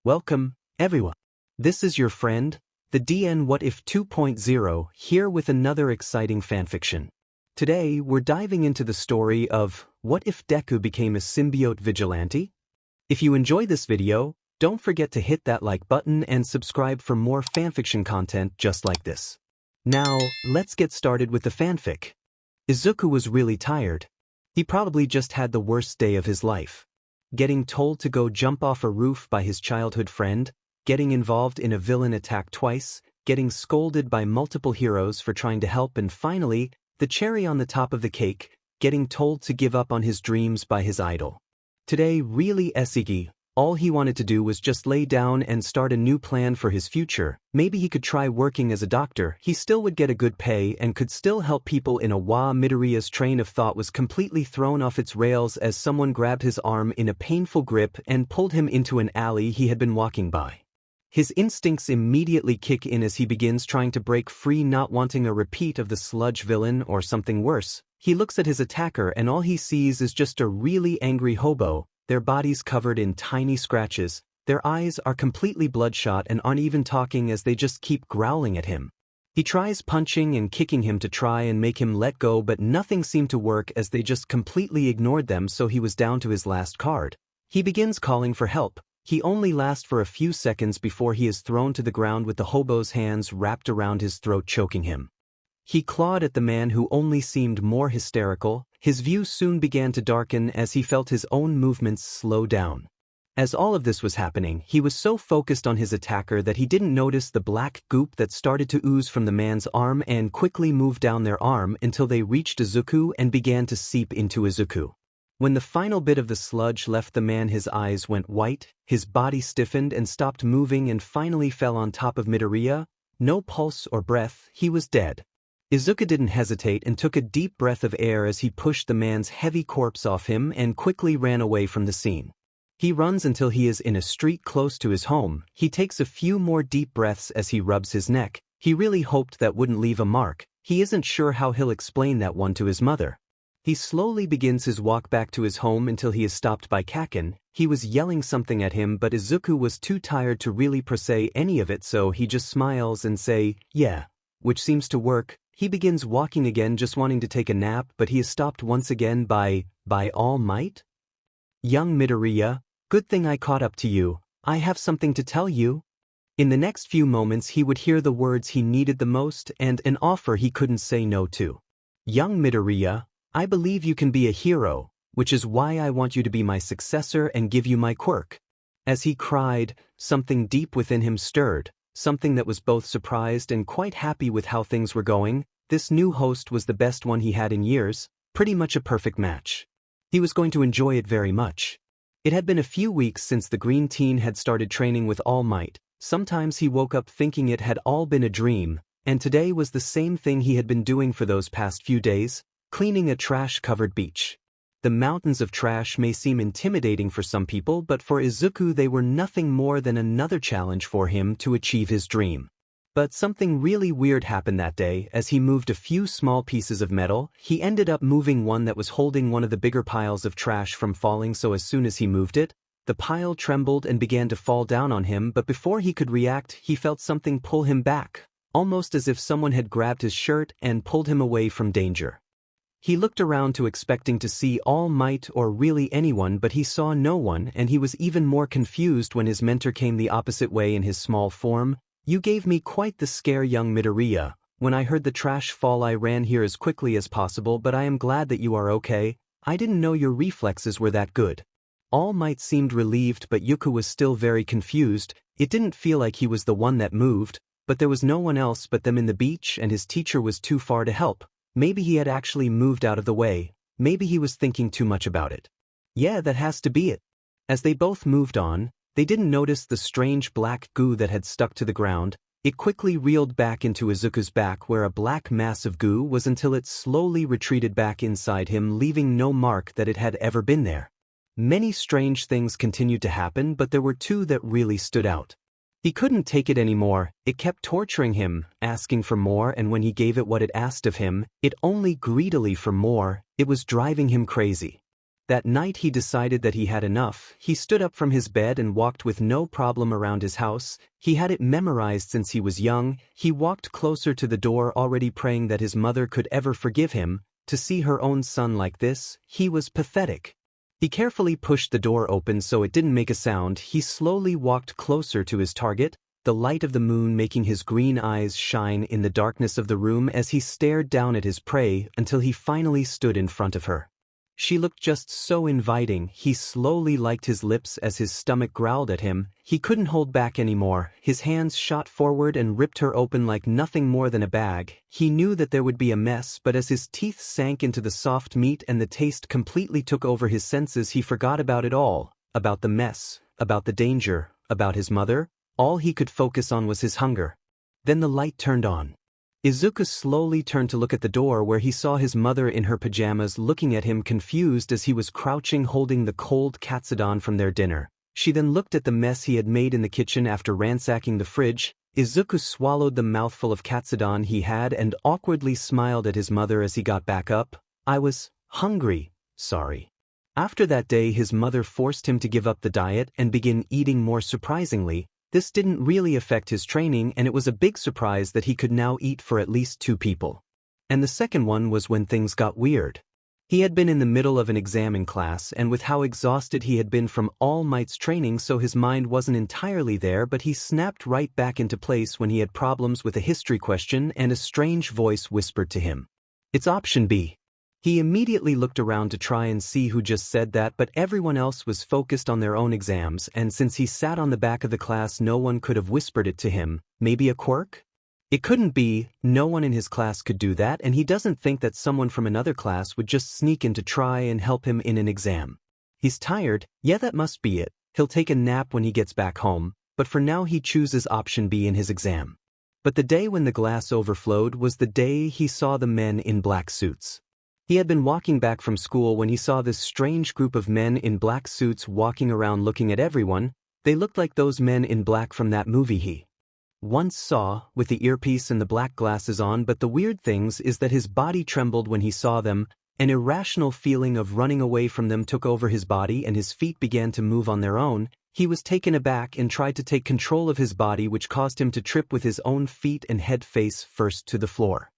Welcome, everyone. This is your friend, the DN WhatIf 2.0, here with another exciting fanfiction. Today, we're diving into the story of What If Deku Became a Symbiote Vigilante? If you enjoy this video, don't forget to hit that like button and subscribe for more fanfiction content just like this. Now, let's get started with the fanfic. Izuku was really tired. He probably just had the worst day of his life. Getting told to go jump off a roof by his childhood friend, getting involved in a villain attack twice, getting scolded by multiple heroes for trying to help, and finally, the cherry on the top of the cake, getting told to give up on his dreams by his idol. Today really Esigi, all he wanted to do was just lay down and start a new plan for his future. Maybe he could try working as a doctor, he still would get a good pay and could still help people in a wa. Midoriya's train of thought was completely thrown off its rails as someone grabbed his arm in a painful grip and pulled him into an alley he had been walking by. His instincts immediately kick in as he begins trying to break free, not wanting a repeat of the sludge villain or something worse. He looks at his attacker and all he sees is just a really angry hobo, their bodies covered in tiny scratches, their eyes are completely bloodshot and aren't even talking as they just keep growling at him. He tries punching and kicking him to try and make him let go, but nothing seemed to work as they just completely ignored them, so he was down to his last card. He begins calling for help. He only lasts for a few seconds before he is thrown to the ground with the hobo's hands wrapped around his throat, choking him. He clawed at the man who only seemed more hysterical. His view soon began to darken as he felt his own movements slow down. As all of this was happening, he was so focused on his attacker that he didn't notice the black goop that started to ooze from the man's arm and quickly moved down their arm until they reached Izuku and began to seep into Izuku. When the final bit of the sludge left the man, his eyes went white, his body stiffened and stopped moving and finally fell on top of Midoriya. No pulse or breath, he was dead. Izuku didn't hesitate and took a deep breath of air as he pushed the man's heavy corpse off him and quickly ran away from the scene. He runs until he is in a street close to his home. He takes a few more deep breaths as he rubs his neck. He really hoped that wouldn't leave a mark. He isn't sure how he'll explain that one to his mother. He slowly begins his walk back to his home until he is stopped by Kaken. He was yelling something at him, but Izuku was too tired to really say any of it, so he just smiles and say, "Yeah," which seems to work. He begins walking again, just wanting to take a nap, but he is stopped once again by All Might? "Young Midoriya, good thing I caught up to you. I have something to tell you." In the next few moments he would hear the words he needed the most and an offer he couldn't say no to. "Young Midoriya, I believe you can be a hero, which is why I want you to be my successor and give you my quirk." As he cried, something deep within him stirred. Something that was both surprised and quite happy with how things were going. This new host was the best one he had in years, pretty much a perfect match. He was going to enjoy it very much. It had been a few weeks since the green teen had started training with All Might. Sometimes he woke up thinking it had all been a dream, and today was the same thing he had been doing for those past few days, cleaning a trash-covered beach. The mountains of trash may seem intimidating for some people, but for Izuku they were nothing more than another challenge for him to achieve his dream. But something really weird happened that day. As he moved a few small pieces of metal, he ended up moving one that was holding one of the bigger piles of trash from falling, so as soon as he moved it, the pile trembled and began to fall down on him, but before he could react, he felt something pull him back, almost as if someone had grabbed his shirt and pulled him away from danger. He looked around expecting to see All Might or really anyone, but he saw no one, and he was even more confused when his mentor came the opposite way in his small form. "You gave me quite the scare, young Midoriya. When I heard the trash fall I ran here as quickly as possible, but I am glad that you are okay. I didn't know your reflexes were that good." All Might seemed relieved, but Yuku was still very confused. It didn't feel like he was the one that moved, but there was no one else but them in the beach, and his teacher was too far to help. Maybe he had actually moved out of the way. Maybe he was thinking too much about it. Yeah, that has to be it. As they both moved on, they didn't notice the strange black goo that had stuck to the ground. It quickly reeled back into Izuku's back where a black mass of goo was until it slowly retreated back inside him, leaving no mark that it had ever been there. Many strange things continued to happen, but there were two that really stood out. He couldn't take it anymore. It kept torturing him, asking for more, and when he gave it what it asked of him, it only greedily for more. It was driving him crazy. That night he decided that he had enough. He stood up from his bed and walked with no problem around his house. He had it memorized since he was young. He walked closer to the door, already praying that his mother could ever forgive him. To see her own son like this, he was pathetic. He carefully pushed the door open so it didn't make a sound. He slowly walked closer to his target, the light of the moon making his green eyes shine in the darkness of the room as he stared down at his prey until he finally stood in front of her. She looked just so inviting. He slowly licked his lips as his stomach growled at him. He couldn't hold back anymore. His hands shot forward and ripped her open like nothing more than a bag. He knew that there would be a mess, but as his teeth sank into the soft meat and the taste completely took over his senses, he forgot about it all. About the mess, about the danger, about his mother. All he could focus on was his hunger. Then the light turned on. Izuku slowly turned to look at the door where he saw his mother in her pajamas looking at him confused as he was crouching holding the cold katsudon from their dinner. She then looked at the mess he had made in the kitchen after ransacking the fridge. Izuku swallowed the mouthful of katsudon he had and awkwardly smiled at his mother as he got back up. "I was hungry, sorry." After that day his mother forced him to give up the diet and begin eating more. Surprisingly, this didn't really affect his training, and it was a big surprise that he could now eat for at least 2 people. And the second one was when things got weird. He had been in the middle of an exam in class, and with how exhausted he had been from All Might's training, so his mind wasn't entirely there, but he snapped right back into place when he had problems with a history question and a strange voice whispered to him, "It's option B." He immediately looked around to try and see who just said that, but everyone else was focused on their own exams, and since he sat on the back of the class, no one could have whispered it to him. Maybe a quirk? It couldn't be. No one in his class could do that, and he doesn't think that someone from another class would just sneak in to try and help him in an exam. He's tired. Yeah, that must be it. He'll take a nap when he gets back home, but for now he chooses option B in his exam. But the day when the glass overflowed was the day he saw the men in black suits. He had been walking back from school when he saw this strange group of men in black suits walking around looking at everyone. They looked like those men in black from that movie he once saw, with the earpiece and the black glasses on, but the weird things is that his body trembled when he saw them. An irrational feeling of running away from them took over his body and his feet began to move on their own. He was taken aback and tried to take control of his body, which caused him to trip with his own feet and head face first to the floor.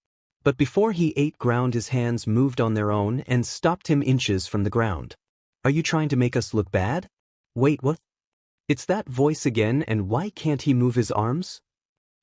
But before he ate ground, his hands moved on their own and stopped him inches from the ground. "Are you trying to make us look bad?" "Wait, what?" It's that voice again, and why can't he move his arms?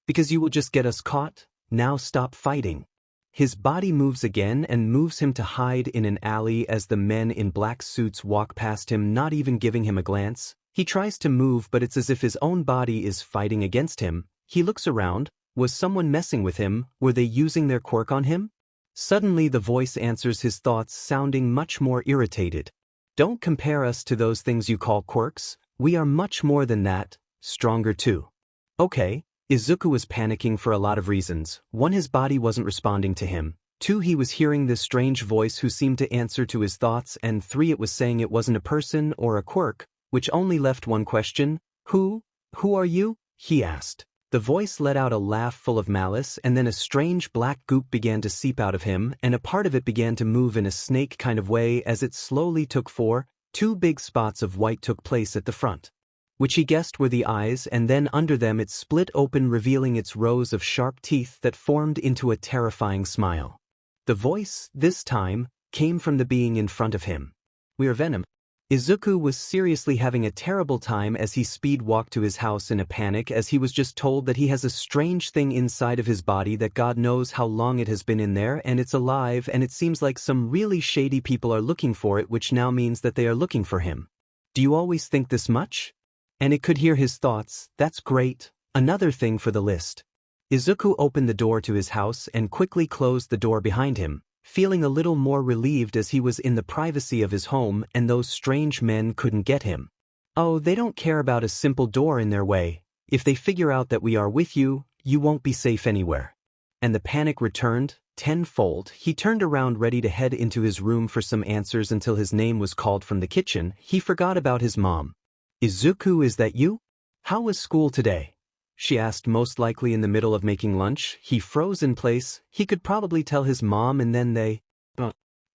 "Because you will just get us caught. Now stop fighting." His body moves again and moves him to hide in an alley as the men in black suits walk past him, not even giving him a glance. He tries to move, but it's as if his own body is fighting against him. He looks around. Was someone messing with him? Were they using their quirk on him? Suddenly the voice answers his thoughts, sounding much more irritated. "Don't compare us to those things you call quirks. We are much more than that, stronger too." Okay. Izuku was panicking for a lot of reasons. 1, his body wasn't responding to him. 2, he was hearing this strange voice who seemed to answer to his thoughts, and 3, it was saying it wasn't a person or a quirk, which only left one question. Who are you?" he asked. The voice let out a laugh full of malice, and then a strange black goop began to seep out of him, and a part of it began to move in a snake kind of way as it slowly took form. 2 big spots of white took place at the front, which he guessed were the eyes, and then under them it split open, revealing its rows of sharp teeth that formed into a terrifying smile. The voice, this time, came from the being in front of him. "We are Venom." Izuku was seriously having a terrible time as he speed walked to his house in a panic, as he was just told that he has a strange thing inside of his body that God knows how long it has been in there, and it's alive, and it seems like some really shady people are looking for it, which now means that they are looking for him. "Do you always think this much?" And it could hear his thoughts. "That's great. Another thing for the list." Izuku opened the door to his house and quickly closed the door behind him, feeling a little more relieved as he was in the privacy of his home and those strange men couldn't get him. "Oh, they don't care about a simple door in their way. If they figure out that we are with you, you won't be safe anywhere." And the panic returned tenfold. He turned around ready to head into his room for some answers until his name was called from the kitchen. He forgot about his mom. "Izuku, is that you? How was school today?" she asked, most likely in the middle of making lunch. He froze in place. He could probably tell his mom, and then they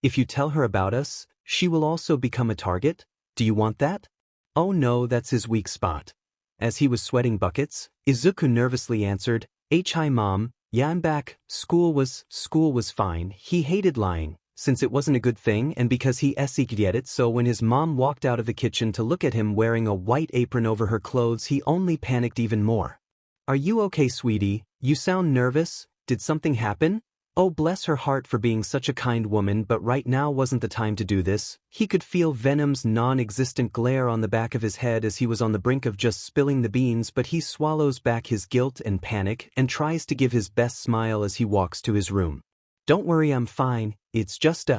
If you tell her about us, she will also become a target? Do you want that? Oh no, that's his weak spot. As he was sweating buckets, Izuku nervously answered, Hi mom, yeah I'm back, school was fine. He hated lying, since it wasn't a good thing and because he get it, so when his mom walked out of the kitchen to look at him wearing a white apron over her clothes he only panicked even more. Are you okay sweetie? You sound nervous, did something happen? Oh bless her heart for being such a kind woman, but right now wasn't the time to do this. He could feel Venom's non-existent glare on the back of his head as he was on the brink of just spilling the beans, but he swallows back his guilt and panic and tries to give his best smile as he walks to his room. Don't worry, I'm fine, it's just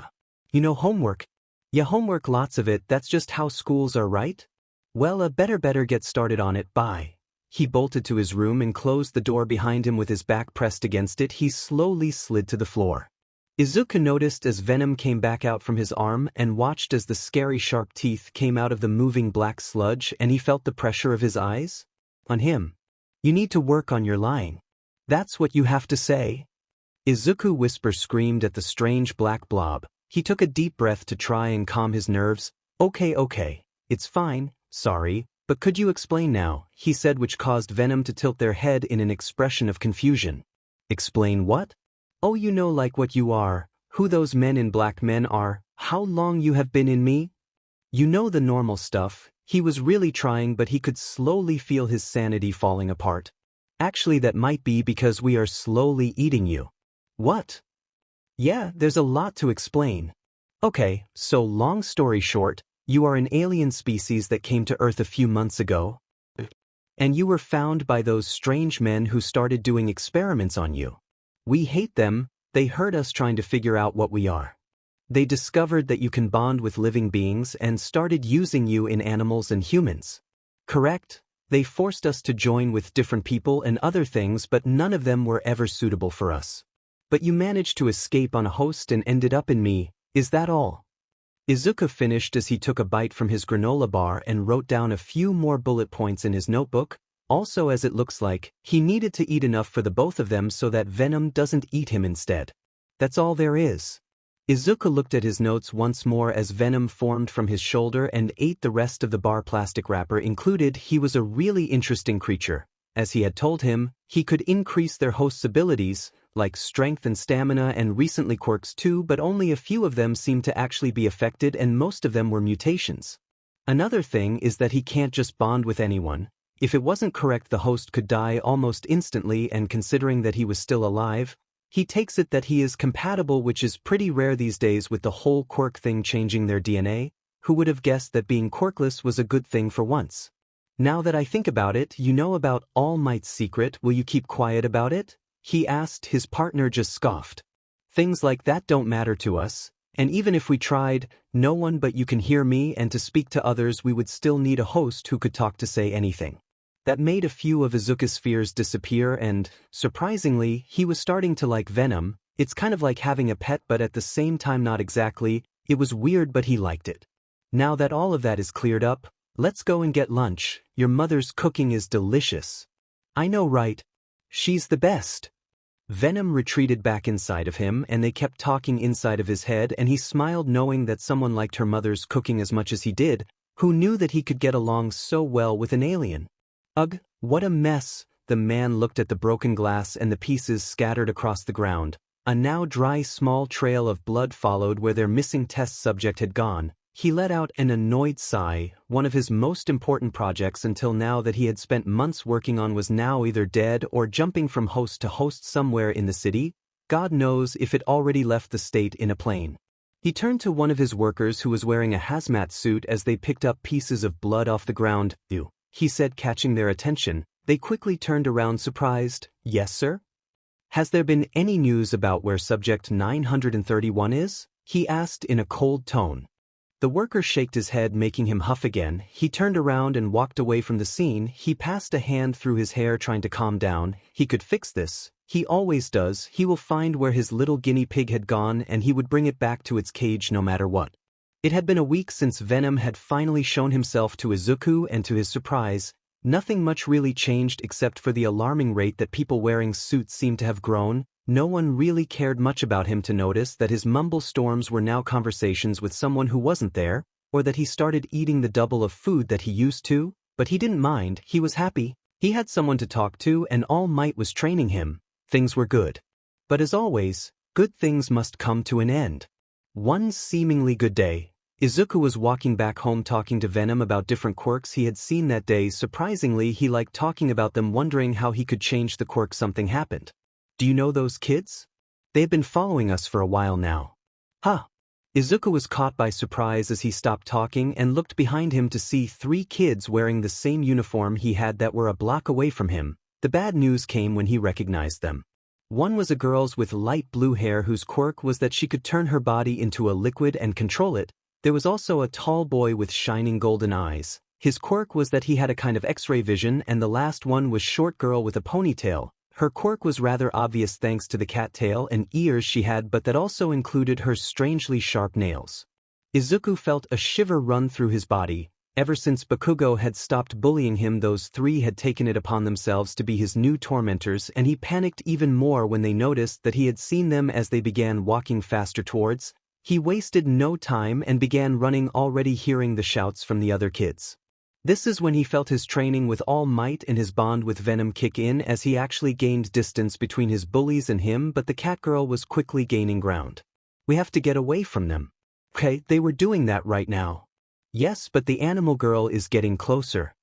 homework. Yeah, homework, lots of it, that's just how schools are, right? Well, better get started on it, bye. He bolted to his room and closed the door behind him with his back pressed against it. He slowly slid to the floor. Izuku noticed as Venom came back out from his arm and watched as the scary sharp teeth came out of the moving black sludge, and he felt the pressure of his eyes on him. You need to work on your lying. That's what you have to say. Izuku whisper screamed at the strange black blob. He took a deep breath to try and calm his nerves. Okay, it's fine, sorry. But could you explain now, he said, which caused Venom to tilt their head in an expression of confusion. Explain what? Oh, you know, like what you are, who those men in black men are, how long you have been in me? You know the normal stuff. He was really trying, but he could slowly feel his sanity falling apart. Actually, that might be because we are slowly eating you. What? Yeah, there's a lot to explain. Okay, so long story short, you are an alien species that came to Earth a few months ago. And you were found by those strange men who started doing experiments on you. We hate them, they hurt us trying to figure out what we are. They discovered that you can bond with living beings and started using you in animals and humans. Correct? They forced us to join with different people and other things, but none of them were ever suitable for us. But you managed to escape on a host and ended up in me, is that all? Izuku finished as he took a bite from his granola bar and wrote down a few more bullet points in his notebook. Also, as it looks like, he needed to eat enough for the both of them so that Venom doesn't eat him instead. That's all there is. Izuku looked at his notes once more as Venom formed from his shoulder and ate the rest of the bar plastic wrapper included. He was a really interesting creature. As he had told him, he could increase their host's abilities, like strength and stamina and recently quirks too, but only a few of them seemed to actually be affected and most of them were mutations. Another thing is that he can't just bond with anyone. If it wasn't correct, the host could die almost instantly, and considering that he was still alive, he takes it that he is compatible, which is pretty rare these days with the whole quirk thing changing their DNA. Who would have guessed that being quirkless was a good thing for once? Now that I think about it, you know about All Might's secret, will you keep quiet about it? He asked. His partner just scoffed. Things like that don't matter to us, and even if we tried, no one but you can hear me, and to speak to others we would still need a host who could talk to say anything. That made a few of Izuku's fears disappear and, surprisingly, he was starting to like Venom. It's kind of like having a pet but at the same time not exactly. It was weird but he liked it. Now that all of that is cleared up, let's go and get lunch. Your mother's cooking is delicious. I know, right? She's the best. Venom retreated back inside of him and they kept talking inside of his head, and he smiled knowing that someone liked her mother's cooking as much as he did. Who knew that he could get along so well with an alien? Ugh, what a mess. The man looked at the broken glass and the pieces scattered across the ground. A now dry small trail of blood followed where their missing test subject had gone. He let out an annoyed sigh. One of his most important projects until now that he had spent months working on was now either dead or jumping from host to host somewhere in the city. God knows if it already left the state in a plane. He turned to one of his workers who was wearing a hazmat suit as they picked up pieces of blood off the ground. Ew, he said, catching their attention. They quickly turned around surprised. Yes, sir? Has there been any news about where subject 931 is? He asked in a cold tone. The worker shook his head, making him huff again. He turned around and walked away from the scene. He passed a hand through his hair trying to calm down. He could fix this. He always does. He will find where his little guinea pig had gone and he would bring it back to its cage no matter what. It had been a week since Venom had finally shown himself to Izuku, and to his surprise, nothing much really changed except for the alarming rate that people wearing suits seemed to have grown. No one really cared much about him to notice that his mumble storms were now conversations with someone who wasn't there, or that he started eating the double of food that he used to, but he didn't mind, he was happy. He had someone to talk to and All Might was training him. Things were good. But as always, good things must come to an end. One seemingly good day, Izuku was walking back home talking to Venom about different quirks he had seen that day. Surprisingly, he liked talking about them, wondering how he could change the quirk. Something happened. Do you know those kids? They've been following us for a while now. Huh. Izuku was caught by surprise as he stopped talking and looked behind him to see 3 kids wearing the same uniform he had that were a block away from him. The bad news came when he recognized them. One was a girl with light blue hair whose quirk was that she could turn her body into a liquid and control it. There was also a tall boy with shining golden eyes. His quirk was that he had a kind of X-ray vision, and the last one was short girl with a ponytail. Her quirk was rather obvious thanks to the cat tail and ears she had, but that also included her strangely sharp nails. Izuku felt a shiver run through his body. Ever since Bakugo had stopped bullying him, those 3 had taken it upon themselves to be his new tormentors, and he panicked even more when they noticed that he had seen them as they began walking faster towards. He wasted no time and began running, already hearing the shouts from the other kids. This is when he felt his training with All Might and his bond with Venom kick in, as he actually gained distance between his bullies and him, but the cat girl was quickly gaining ground. We have to get away from them. Okay, they were doing that right now. Yes, but the animal girl is getting closer.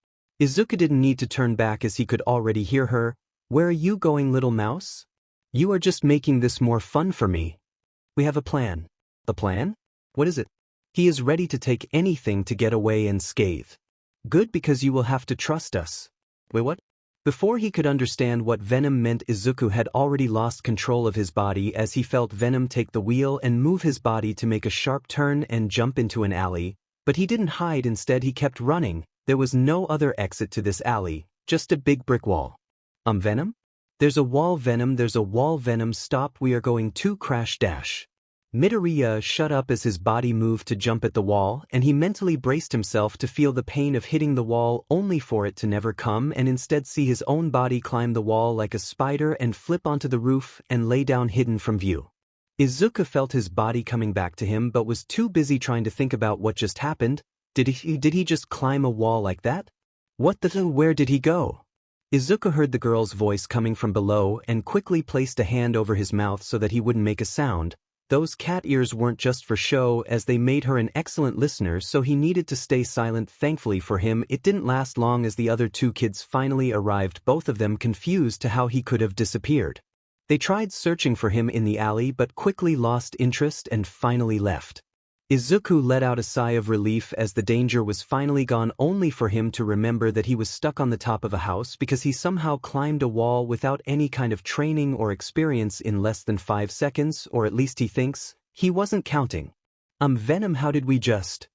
Izuku didn't need to turn back as he could already hear her. Where are you going, little mouse? You are just making this more fun for me. We have a plan. A plan? What is it? He is ready to take anything to get away and scathe. Good, because you will have to trust us. Wait, what? Before he could understand what Venom meant, Izuku had already lost control of his body as he felt Venom take the wheel and move his body to make a sharp turn and jump into an alley. But he didn't hide, instead he kept running. There was no other exit to this alley, just a big brick wall. Venom? There's a wall, Venom, there's a wall, Venom, stop, we are going to crash dash. Midoriya shut up as his body moved to jump at the wall, and he mentally braced himself to feel the pain of hitting the wall, only for it to never come and instead see his own body climb the wall like a spider and flip onto the roof and lay down hidden from view. Izuku felt his body coming back to him but was too busy trying to think about what just happened. Did he just climb a wall like that? What the where did he go? Izuku heard the girl's voice coming from below and quickly placed a hand over his mouth so that he wouldn't make a sound. Those cat ears weren't just for show, as they made her an excellent listener, so he needed to stay silent. Thankfully for him, it didn't last long as the other 2 kids finally arrived, both of them confused to how he could have disappeared. They tried searching for him in the alley but quickly lost interest and finally left. Izuku let out a sigh of relief as the danger was finally gone, only for him to remember that he was stuck on the top of a house because he somehow climbed a wall without any kind of training or experience in less than 5 seconds, or at least he thinks. He wasn't counting. Venom, how did we just?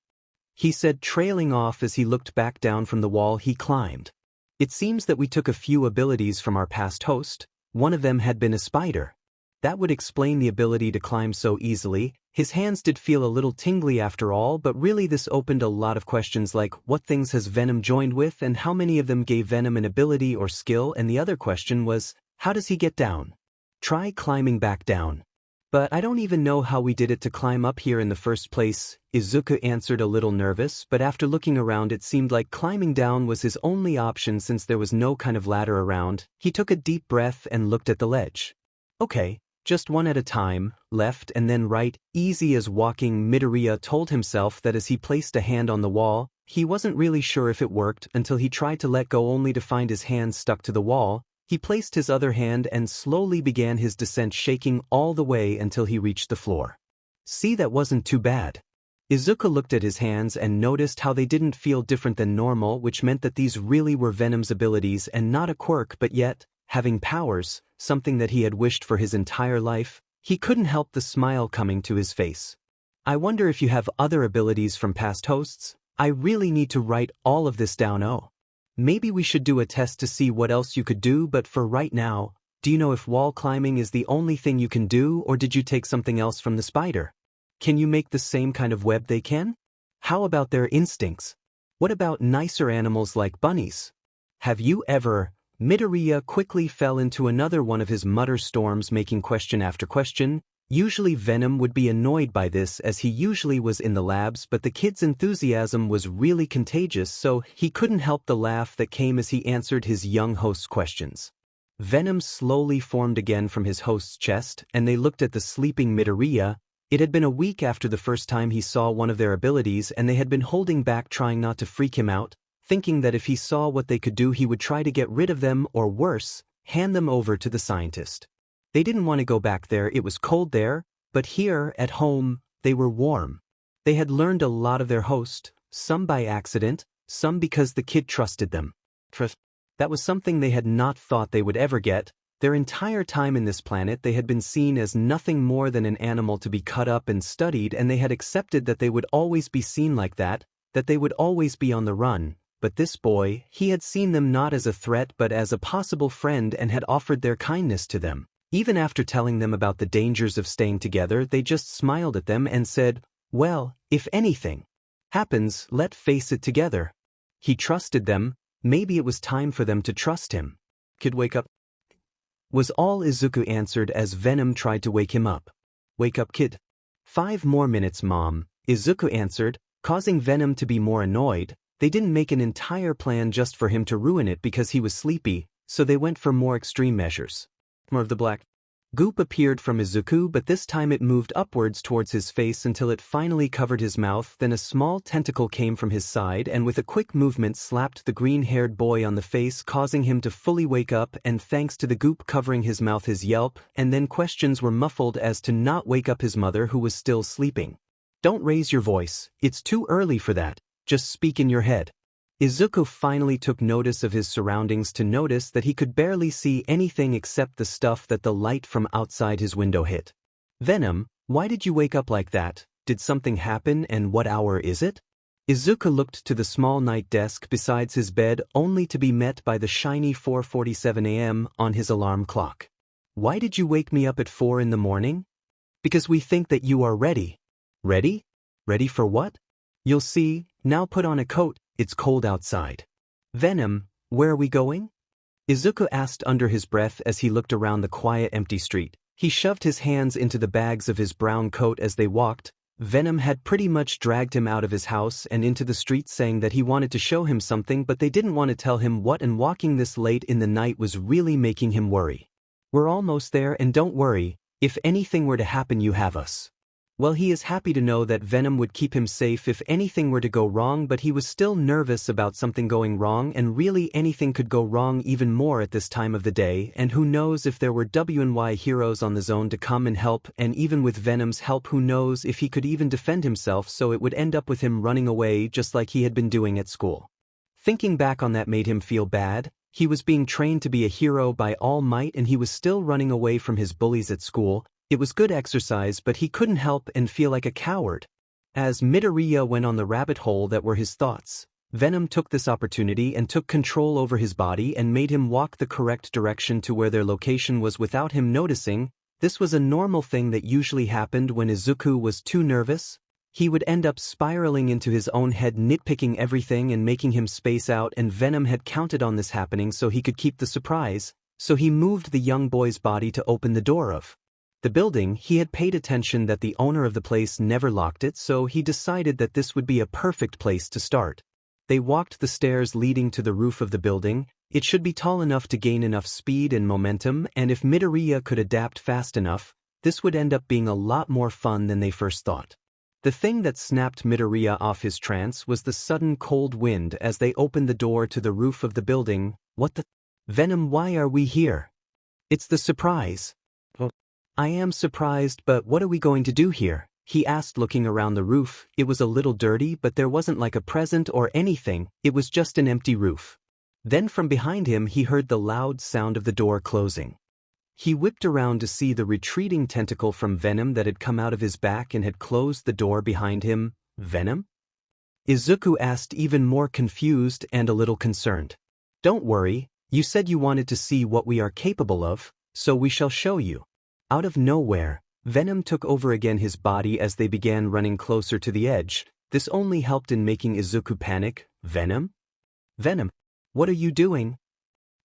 He said, trailing off as he looked back down from the wall he climbed. It seems that we took a few abilities from our past host. One of them had been a spider. That would explain the ability to climb so easily. His hands did feel a little tingly after all, but really this opened a lot of questions like, what things has Venom joined with and how many of them gave Venom an ability or skill, and the other question was, how does he get down? Try climbing back down. But I don't even know how we did it to climb up here in the first place, Izuku answered, a little nervous, but after looking around it seemed like climbing down was his only option since there was no kind of ladder around. He took a deep breath and looked at the ledge. Okay. Just one at a time, left and then right, easy as walking, Midoriya told himself that as he placed a hand on the wall. He wasn't really sure if it worked until he tried to let go, only to find his hand stuck to the wall. He placed his other hand and slowly began his descent, shaking all the way until he reached the floor. See, that wasn't too bad. Izuku looked at his hands and noticed how they didn't feel different than normal, which meant that these really were Venom's abilities and not a quirk, but yet, having powers, something that he had wished for his entire life, he couldn't help the smile coming to his face. I wonder if you have other abilities from past hosts? I really need to write all of this down. Oh. Maybe we should do a test to see what else you could do, but for right now, do you know if wall climbing is the only thing you can do, or did you take something else from the spider? Can you make the same kind of web they can? How about their instincts? What about nicer animals like bunnies? Have you ever Midoriya quickly fell into another one of his mutter storms, making question after question. Usually Venom would be annoyed by this as he usually was in the labs, but the kid's enthusiasm was really contagious, so he couldn't help the laugh that came as he answered his young host's questions. Venom slowly formed again from his host's chest, and they looked at the sleeping Midoriya. It had been a week after the first time he saw one of their abilities, and they had been holding back, trying not to freak him out, thinking that if he saw what they could do he would try to get rid of them, or worse, hand them over to the scientist. They didn't want to go back there, it was cold there, but here, at home, they were warm. They had learned a lot of their host, some by accident, some because the kid trusted them. That was something they had not thought they would ever get. Their entire time in this planet they had been seen as nothing more than an animal to be cut up and studied, and they had accepted that they would always be seen like that they would always be on the run. But this boy, he had seen them not as a threat but as a possible friend and had offered their kindness to them. Even after telling them about the dangers of staying together, they just smiled at them and said, well, if anything happens, let's face it together. He trusted them, maybe it was time for them to trust him. Kid, wake up, was all Izuku answered as Venom tried to wake him up. Wake up, kid. 5 more minutes, Mom, Izuku answered, causing Venom to be more annoyed. They didn't make an entire plan just for him to ruin it because he was sleepy, so they went for more extreme measures. More of the black goop appeared from Izuku, but this time it moved upwards towards his face until it finally covered his mouth. Then a small tentacle came from his side and with a quick movement slapped the green-haired boy on the face, causing him to fully wake up, and thanks to the goop covering his mouth, his yelp and then questions were muffled as to not wake up his mother, who was still sleeping. Don't raise your voice, it's too early for that, just speak in your head. Izuku finally took notice of his surroundings to notice that he could barely see anything except the stuff that the light from outside his window hit. Venom, why did you wake up like that? Did something happen, and what hour is it? Izuku looked to the small night desk beside his bed only to be met by the shiny 4:47 a.m. on his alarm clock. Why did you wake me up at 4 in the morning? Because we think that you are ready. Ready? Ready for what? You'll see, now put on a coat. It's cold outside. Venom, where are we going? Izuku asked under his breath as he looked around the quiet, empty street. He shoved his hands into the bags of his brown coat as they walked. Venom had pretty much dragged him out of his house and into the street, saying that he wanted to show him something, but they didn't want to tell him what, and walking this late in the night was really making him worry. We're almost there, and don't worry, if anything were to happen you have us. Well, he is happy to know that Venom would keep him safe if anything were to go wrong, but he was still nervous about something going wrong, and really anything could go wrong even more at this time of the day, and who knows if there were WNY heroes on the zone to come and help, and even with Venom's help who knows if he could even defend himself, so it would end up with him running away just like he had been doing at school. Thinking back on that made him feel bad. He was being trained to be a hero by All Might and he was still running away from his bullies at school. It was good exercise, but he couldn't help and feel like a coward. As Midoriya went on the rabbit hole that were his thoughts, Venom took this opportunity and took control over his body and made him walk the correct direction to where their location was without him noticing. This was a normal thing that usually happened when Izuku was too nervous. He would end up spiraling into his own head, nitpicking everything and making him space out, and Venom had counted on this happening so he could keep the surprise, so he moved the young boy's body to open the door of the building. He had paid attention that the owner of the place never locked it, so he decided that this would be a perfect place to start. They walked the stairs leading to the roof of the building. It should be tall enough to gain enough speed and momentum, and if Midoriya could adapt fast enough, this would end up being a lot more fun than they first thought. The thing that snapped Midoriya off his trance was the sudden cold wind as they opened the door to the roof of the building. What the? Venom, why are we here? It's the surprise. I am surprised, but what are we going to do here? He asked, looking around the roof. It was a little dirty, but there wasn't like a present or anything, it was just an empty roof. Then from behind him he heard the loud sound of the door closing. He whipped around to see the retreating tentacle from Venom that had come out of his back and had closed the door behind him. Venom? Izuku asked, even more confused and a little concerned. Don't worry, you said you wanted to see what we are capable of, so we shall show you. Out of nowhere, Venom took over again his body as they began running closer to the edge. This only helped in making Izuku panic. Venom? Venom, what are you doing?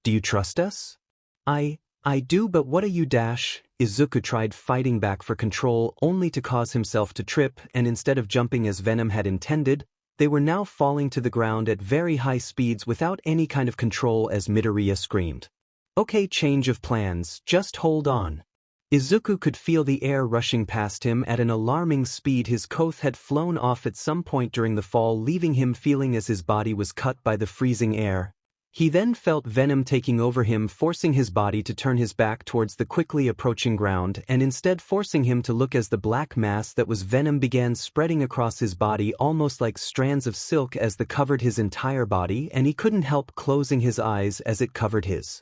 Do you trust us? I do, but what are you dash? Izuku tried fighting back for control only to cause himself to trip, and instead of jumping as Venom had intended, they were now falling to the ground at very high speeds without any kind of control as Midoriya screamed. Okay, change of plans, just hold on. Izuku could feel the air rushing past him at an alarming speed. His koth had flown off at some point during the fall, leaving him feeling as his body was cut by the freezing air. He then felt Venom taking over him, forcing his body to turn his back towards the quickly approaching ground and instead forcing him to look as the black mass that was Venom began spreading across his body almost like strands of silk as they covered his entire body, and he couldn't help closing his eyes as it covered his.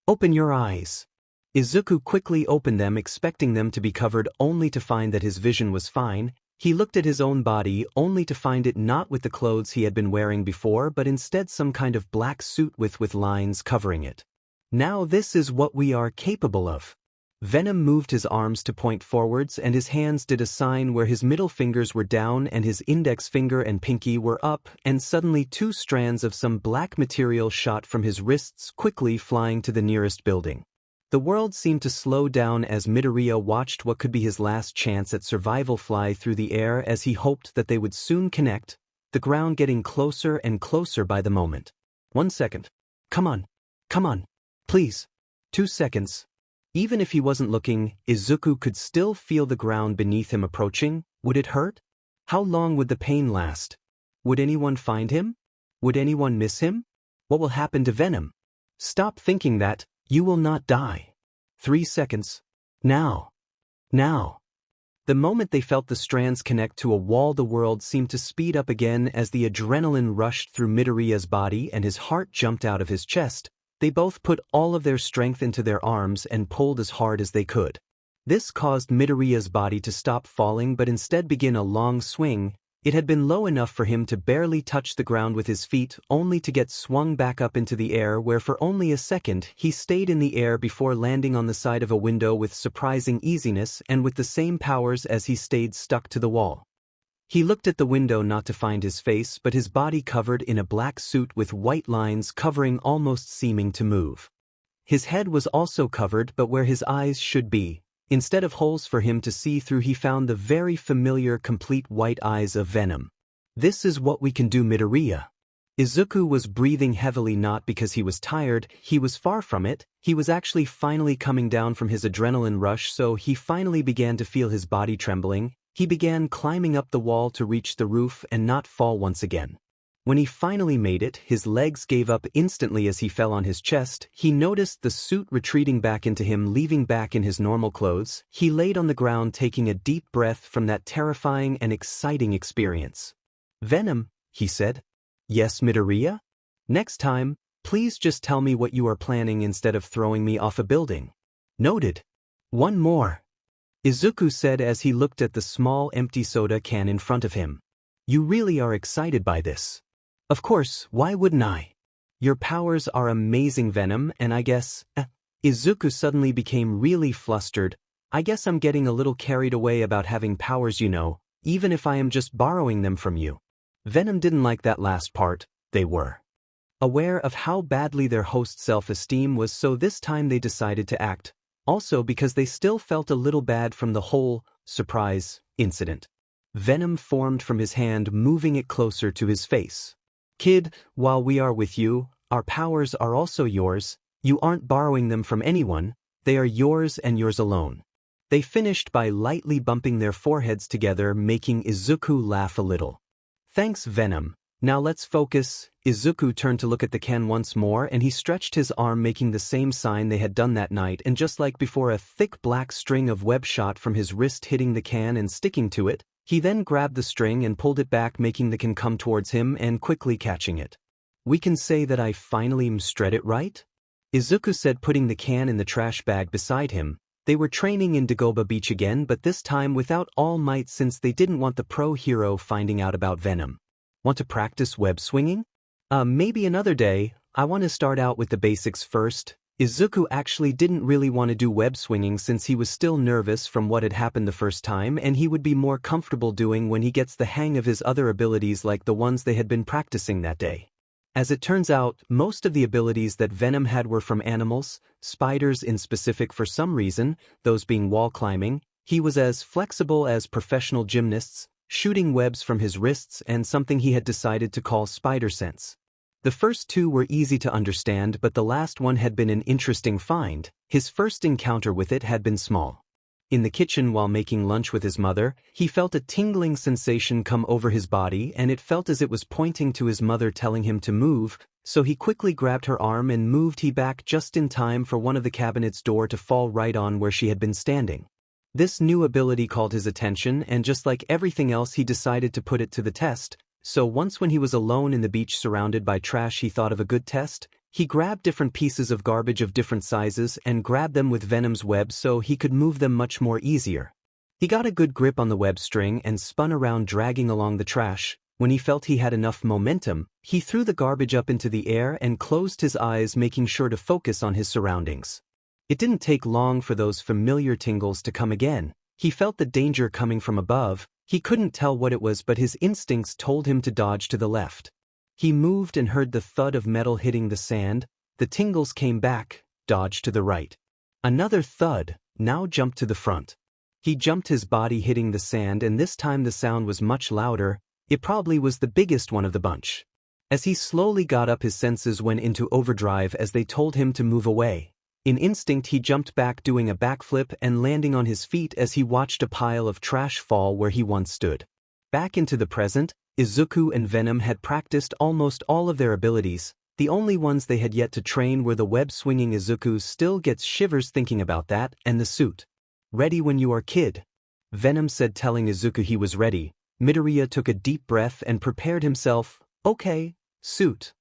Open your eyes. Izuku quickly opened them, expecting them to be covered only to find that his vision was fine. He looked at his own body only to find it not with the clothes he had been wearing before, but instead some kind of black suit with lines covering it. Now this is what we are capable of. Venom moved his arms to point forwards and his hands did a sign where his middle fingers were down and his index finger and pinky were up, and suddenly 2 strands of some black material shot from his wrists, quickly flying to the nearest building. The world seemed to slow down as Midoriya watched what could be his last chance at survival fly through the air as he hoped that they would soon connect, the ground getting closer and closer by the moment. 1 second. Come on. Come on. Please. 2 seconds. Even if he wasn't looking, Izuku could still feel the ground beneath him approaching. Would it hurt? How long would the pain last? Would anyone find him? Would anyone miss him? What will happen to Venom? Stop thinking that. You will not die. 3 seconds. Now. Now. The moment they felt the strands connect to a wall, the world seemed to speed up again as the adrenaline rushed through Midoriya's body and his heart jumped out of his chest. They both put all of their strength into their arms and pulled as hard as they could. This caused Midoriya's body to stop falling but instead begin a long swing. It had been low enough for him to barely touch the ground with his feet, only to get swung back up into the air where for only a second he stayed in the air before landing on the side of a window with surprising easiness and with the same powers as he stayed stuck to the wall. He looked at the window not to find his face but his body covered in a black suit with white lines covering almost seeming to move. His head was also covered but where his eyes should be, instead of holes for him to see through, he found the very familiar complete white eyes of Venom. This is what we can do, Midoriya. Izuku was breathing heavily, not because he was tired, he was far from it. He was actually finally coming down from his adrenaline rush, so he finally began to feel his body trembling. He began climbing up the wall to reach the roof and not fall once again. When he finally made it, his legs gave up instantly as he fell on his chest. He noticed the suit retreating back into him, leaving back in his normal clothes. He laid on the ground taking a deep breath from that terrifying and exciting experience. Venom, he said. Yes, Midoriya? Next time, please just tell me what you are planning instead of throwing me off a building. Noted. One more. Izuku said as he looked at the small empty soda can in front of him. You really are excited by this. Of course, why wouldn't I? Your powers are amazing, Venom, and I guess, Izuku suddenly became really flustered. I guess I'm getting a little carried away about having powers, you know, even if I am just borrowing them from you. Venom didn't like that last part. They were aware of how badly their host's self-esteem was, so this time they decided to act. Also because they still felt a little bad from the whole surprise incident. Venom formed from his hand, moving it closer to his face. Kid, while we are with you, our powers are also yours. You aren't borrowing them from anyone. They are yours and yours alone. They finished by lightly bumping their foreheads together, making Izuku laugh a little. Thanks, Venom. Now let's focus. Izuku turned to look at the can once more and he stretched his arm, making the same sign they had done that night, and just like before, a thick black string of web shot from his wrist, hitting the can and sticking to it. He then grabbed the string and pulled it back, making the can come towards him and quickly catching it. We can say that I finally mstread it, right? Izuku said, putting the can in the trash bag beside him. They were training in Dagoba Beach again, but this time without All Might since they didn't want the pro hero finding out about Venom. Want to practice web swinging? Maybe another day. I want to start out with the basics first. Izuku actually didn't really want to do web swinging since he was still nervous from what had happened the first time, and he would be more comfortable doing when he gets the hang of his other abilities like the ones they had been practicing that day. As it turns out, most of the abilities that Venom had were from animals, spiders in specific for some reason, those being wall climbing. He was as flexible as professional gymnasts, shooting webs from his wrists, and something he had decided to call spider sense. The first two were easy to understand, but the last one had been an interesting find. His first encounter with it had been small. In the kitchen while making lunch with his mother, he felt a tingling sensation come over his body, and it felt as it was pointing to his mother telling him to move, so he quickly grabbed her arm and moved he back just in time for one of the cabinet's door to fall right on where she had been standing. This new ability called his attention, and just like everything else he decided to put it to the test, so once when he was alone in the beach surrounded by trash he thought of a good test. He grabbed different pieces of garbage of different sizes and grabbed them with Venom's web so he could move them much more easier. He got a good grip on the web string and spun around dragging along the trash. When he felt he had enough momentum, he threw the garbage up into the air and closed his eyes, making sure to focus on his surroundings. It didn't take long for those familiar tingles to come again. He felt the danger coming from above. He couldn't tell what it was, but his instincts told him to dodge to the left. He moved and heard the thud of metal hitting the sand. The tingles came back, dodged to the right. Another thud, now jumped to the front. He jumped, his body hitting the sand, and this time the sound was much louder. It probably was the biggest one of the bunch. As he slowly got up, his senses went into overdrive as they told him to move away. In instinct he jumped back, doing a backflip and landing on his feet as he watched a pile of trash fall where he once stood. Back into the present, Izuku and Venom had practiced almost all of their abilities. The only ones they had yet to train were the web-swinging. Izuku still gets shivers thinking about that, and the suit. "Ready when you are, kid," Venom said, telling Izuku he was ready. Midoriya took a deep breath and prepared himself. "Okay, suit."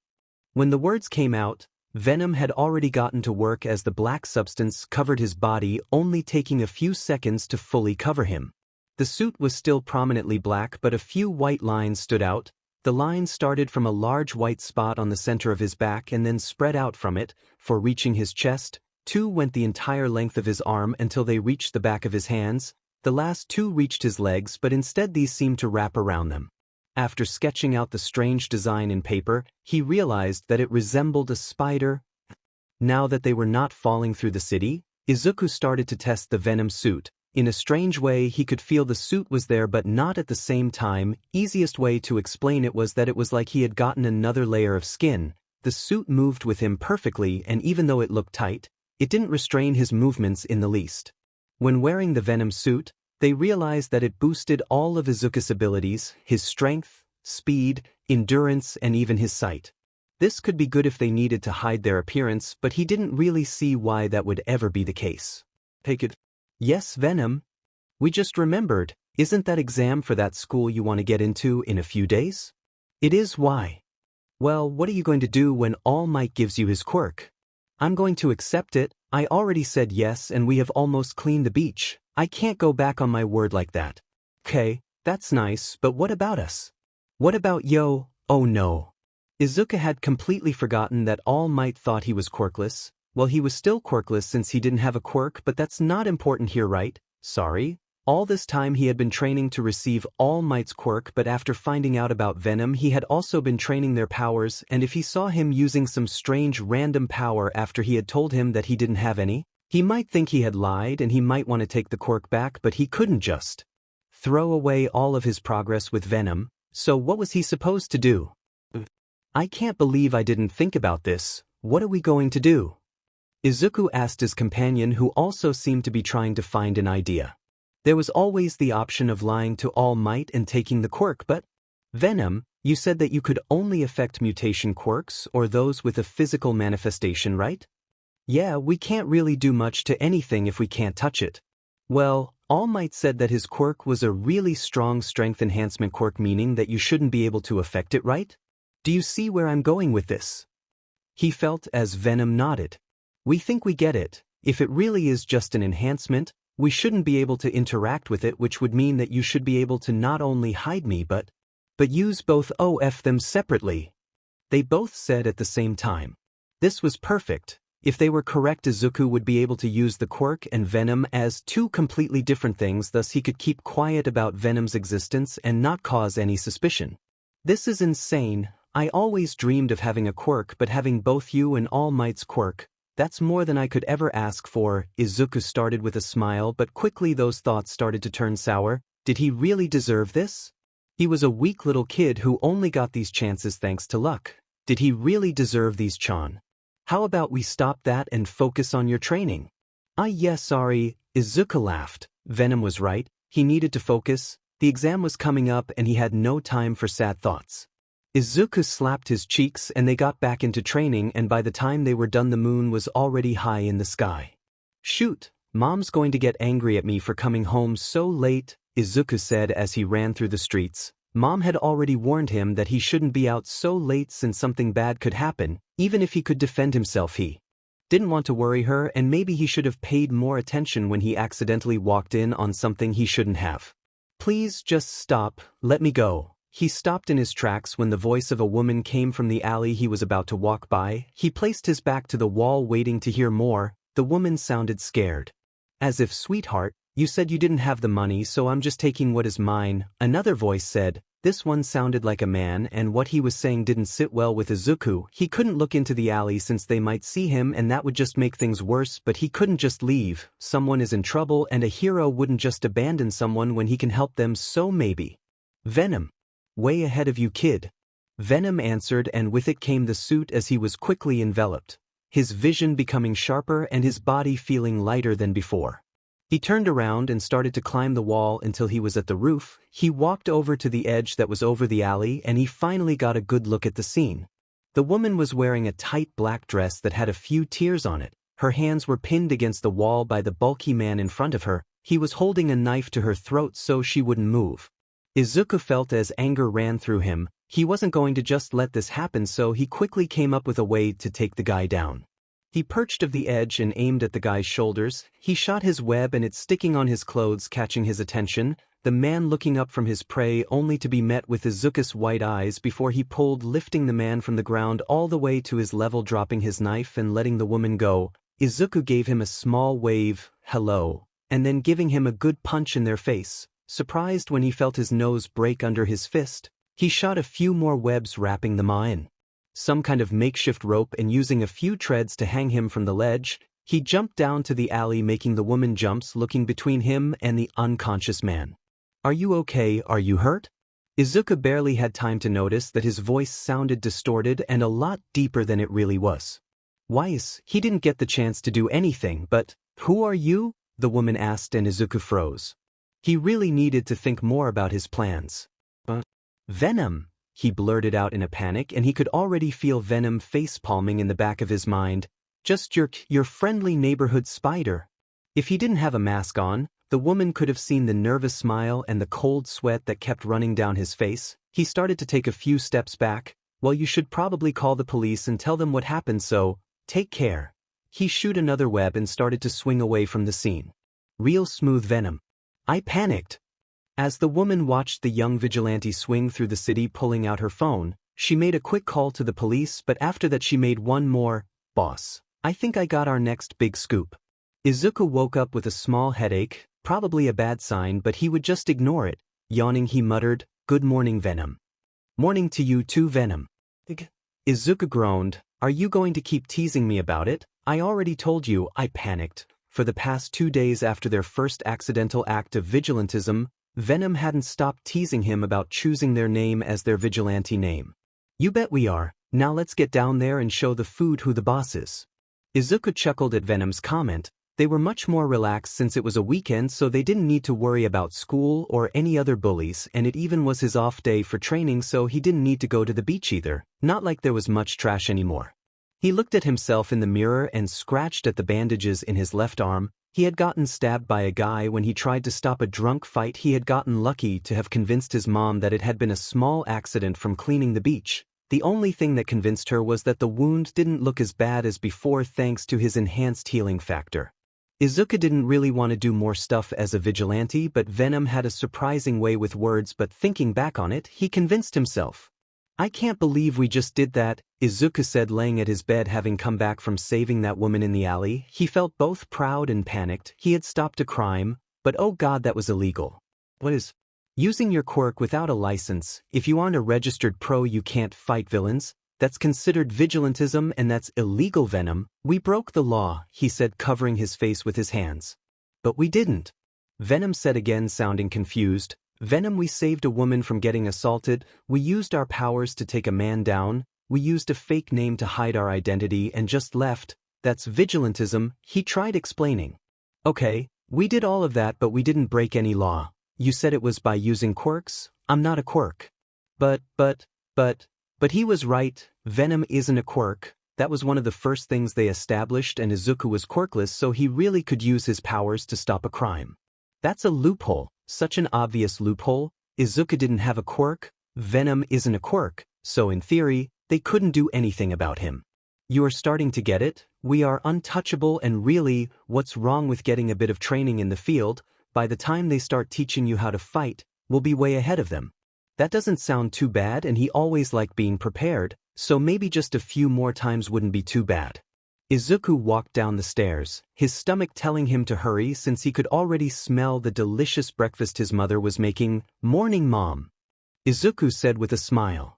When the words came out, Venom had already gotten to work as the black substance covered his body, only taking a few seconds to fully cover him. The suit was still prominently black, but a few white lines stood out. The lines started from a large white spot on the center of his back and then spread out from it, for reaching his chest. Two went the entire length of his arm until they reached the back of his hands. The last two reached his legs, but instead these seemed to wrap around them. After sketching out the strange design in paper, he realized that it resembled a spider. Now that they were not falling through the city, Izuku started to test the Venom suit. In a strange way, he could feel the suit was there but not at the same time. Easiest way to explain it was that it was like he had gotten another layer of skin. The suit moved with him perfectly, and even though it looked tight, it didn't restrain his movements in the least. When wearing the Venom suit, they realized that it boosted all of Izuku's abilities, his strength, speed, endurance, and even his sight. This could be good if they needed to hide their appearance, but he didn't really see why that would ever be the case. Take it. "Yes, Venom. We just remembered, isn't that exam for that school you want to get into in a few days?" "It is. Why?" "Well, what are you going to do when All Might gives you his quirk?" "I'm going to accept it. I already said yes, and we have almost cleaned the beach. I can't go back on my word like that." "Okay, that's nice, but what about us? What about Yo?" "Oh no." Izuku had completely forgotten that All Might thought he was quirkless. Well, he was still quirkless since he didn't have a quirk, but that's not important here, right? Sorry. All this time he had been training to receive All Might's quirk, but after finding out about Venom he had also been training their powers, and if he saw him using some strange random power after he had told him that he didn't have any, he might think he had lied and he might want to take the quirk back, but he couldn't just throw away all of his progress with Venom. So what was he supposed to do? "I can't believe I didn't think about this. What are we going to do?" Izuku asked his companion, who also seemed to be trying to find an idea. There was always the option of lying to All Might and taking the quirk, but Venom, you said that you could only affect mutation quirks or those with a physical manifestation, right? "Yeah, we can't really do much to anything if we can't touch it." "Well, All Might said that his quirk was a really strong strength enhancement quirk, meaning that you shouldn't be able to affect it, right? Do you see where I'm going with this?" He felt as Venom nodded. "We think we get it. If it really is just an enhancement, we shouldn't be able to interact with it, which would mean that you should be able to not only hide me but use both of them separately." They both said at the same time. This was perfect. If they were correct, Izuku would be able to use the quirk and Venom as two completely different things, thus he could keep quiet about Venom's existence and not cause any suspicion. This is insane. I always dreamed of having a quirk, but having both you and All Might's quirk, that's more than I could ever ask for. Izuku started with a smile, but quickly those thoughts started to turn sour. Did he really deserve this? He was a weak little kid who only got these chances thanks to luck. Did he really deserve these, Chan? How about we stop that and focus on your training? Yes, sorry, Izuku laughed. Venom was right, he needed to focus. The exam was coming up and he had no time for sad thoughts. Izuku slapped his cheeks and they got back into training, and by the time they were done the moon was already high in the sky. Shoot, Mom's going to get angry at me for coming home so late, Izuku said as he ran through the streets. Mom had already warned him that he shouldn't be out so late since something bad could happen. Even if he could defend himself, he didn't want to worry her, and maybe he should have paid more attention when he accidentally walked in on something he shouldn't have. Please just stop, let me go. He stopped in his tracks when the voice of a woman came from the alley he was about to walk by. He placed his back to the wall waiting to hear more. The woman sounded scared. As if, sweetheart, you said you didn't have the money, so I'm just taking what is mine, another voice said. This one sounded like a man, and what he was saying didn't sit well with Izuku. He couldn't look into the alley since they might see him and that would just make things worse, but he couldn't just leave. Someone is in trouble and a hero wouldn't just abandon someone when he can help them, so maybe. Venom. Way ahead of you, kid. Venom answered, and with it came the suit as he was quickly enveloped, his vision becoming sharper and his body feeling lighter than before. He turned around and started to climb the wall until he was at the roof. He walked over to the edge that was over the alley and he finally got a good look at the scene. The woman was wearing a tight black dress that had a few tears on it. Her hands were pinned against the wall by the bulky man in front of her. He was holding a knife to her throat so she wouldn't move. Izuku felt as anger ran through him. He wasn't going to just let this happen, so he quickly came up with a way to take the guy down. He perched of the edge and aimed at the guy's shoulders. He shot his web and it sticking on his clothes, catching his attention. The man looking up from his prey only to be met with Izuku's white eyes before he pulled, lifting the man from the ground all the way to his level, dropping his knife and letting the woman go. Izuku gave him a small wave, hello, and then giving him a good punch in their face. Surprised when he felt his nose break under his fist, he shot a few more webs, wrapping them in some kind of makeshift rope and using a few treads to hang him from the ledge. He jumped down to the alley, making the woman jumps, looking between him and the unconscious man. Are you okay? Are you hurt? Izuku barely had time to notice that his voice sounded distorted and a lot deeper than it really was. Weiss, he didn't get the chance to do anything, but, who are you? The woman asked and Izuku froze. He really needed to think more about his plans. Venom, he blurted out in a panic, and he could already feel Venom face-palming in the back of his mind. Just your friendly neighborhood spider. If he didn't have a mask on, the woman could have seen the nervous smile and the cold sweat that kept running down his face. He started to take a few steps back. Well, you should probably call the police and tell them what happened, so take care. He shot another web and started to swing away from the scene. Real smooth, Venom. I panicked. As the woman watched the young vigilante swing through the city pulling out her phone, she made a quick call to the police, but after that she made one more. Boss, I think I got our next big scoop. Izuku woke up with a small headache, probably a bad sign, but he would just ignore it. Yawning, he muttered, "Good morning, Venom." "Morning to you too, Venom." Izuku groaned, "Are you going to keep teasing me about it? I already told you." I panicked. For the past 2 days after their first accidental act of vigilantism, Venom hadn't stopped teasing him about choosing their name as their vigilante name. "You bet we are. Now let's get down there and show the food who the boss is." Izuku chuckled at Venom's comment. They were much more relaxed since it was a weekend, so they didn't need to worry about school or any other bullies, and it even was his off day for training, so he didn't need to go to the beach either. Not like there was much trash anymore. He looked at himself in the mirror and scratched at the bandages in his left arm. He had gotten stabbed by a guy when he tried to stop a drunk fight. He had gotten lucky to have convinced his mom that it had been a small accident from cleaning the beach. The only thing that convinced her was that the wound didn't look as bad as before thanks to his enhanced healing factor. Izuku didn't really want to do more stuff as a vigilante, but Venom had a surprising way with words, but thinking back on it, he convinced himself. "I can't believe we just did that," Izuku said, laying at his bed having come back from saving that woman in the alley. He felt both proud and panicked. He had stopped a crime, but oh god, that was illegal. What is? Using your quirk without a license, if you aren't a registered pro you can't fight villains, that's considered vigilantism and that's illegal. Venom, we broke the law, he said, covering his face with his hands. But we didn't. Venom said again, sounding confused. Venom, we saved a woman from getting assaulted, we used our powers to take a man down, we used a fake name to hide our identity and just left. That's vigilantism, he tried explaining. Okay, we did all of that but we didn't break any law. You said it was by using quirks? I'm not a quirk. But he was right, Venom isn't a quirk. That was one of the first things they established, and Izuku was quirkless so he really could use his powers to stop a crime. That's a loophole, such an obvious loophole. Izuku didn't have a quirk, Venom isn't a quirk, so in theory, they couldn't do anything about him. You are starting to get it? We are untouchable, and really, what's wrong with getting a bit of training in the field? By the time they start teaching you how to fight, we'll be way ahead of them. That doesn't sound too bad, and he always liked being prepared, so maybe just a few more times wouldn't be too bad. Izuku walked down the stairs, his stomach telling him to hurry since he could already smell the delicious breakfast his mother was making. Morning, Mom. Izuku said with a smile.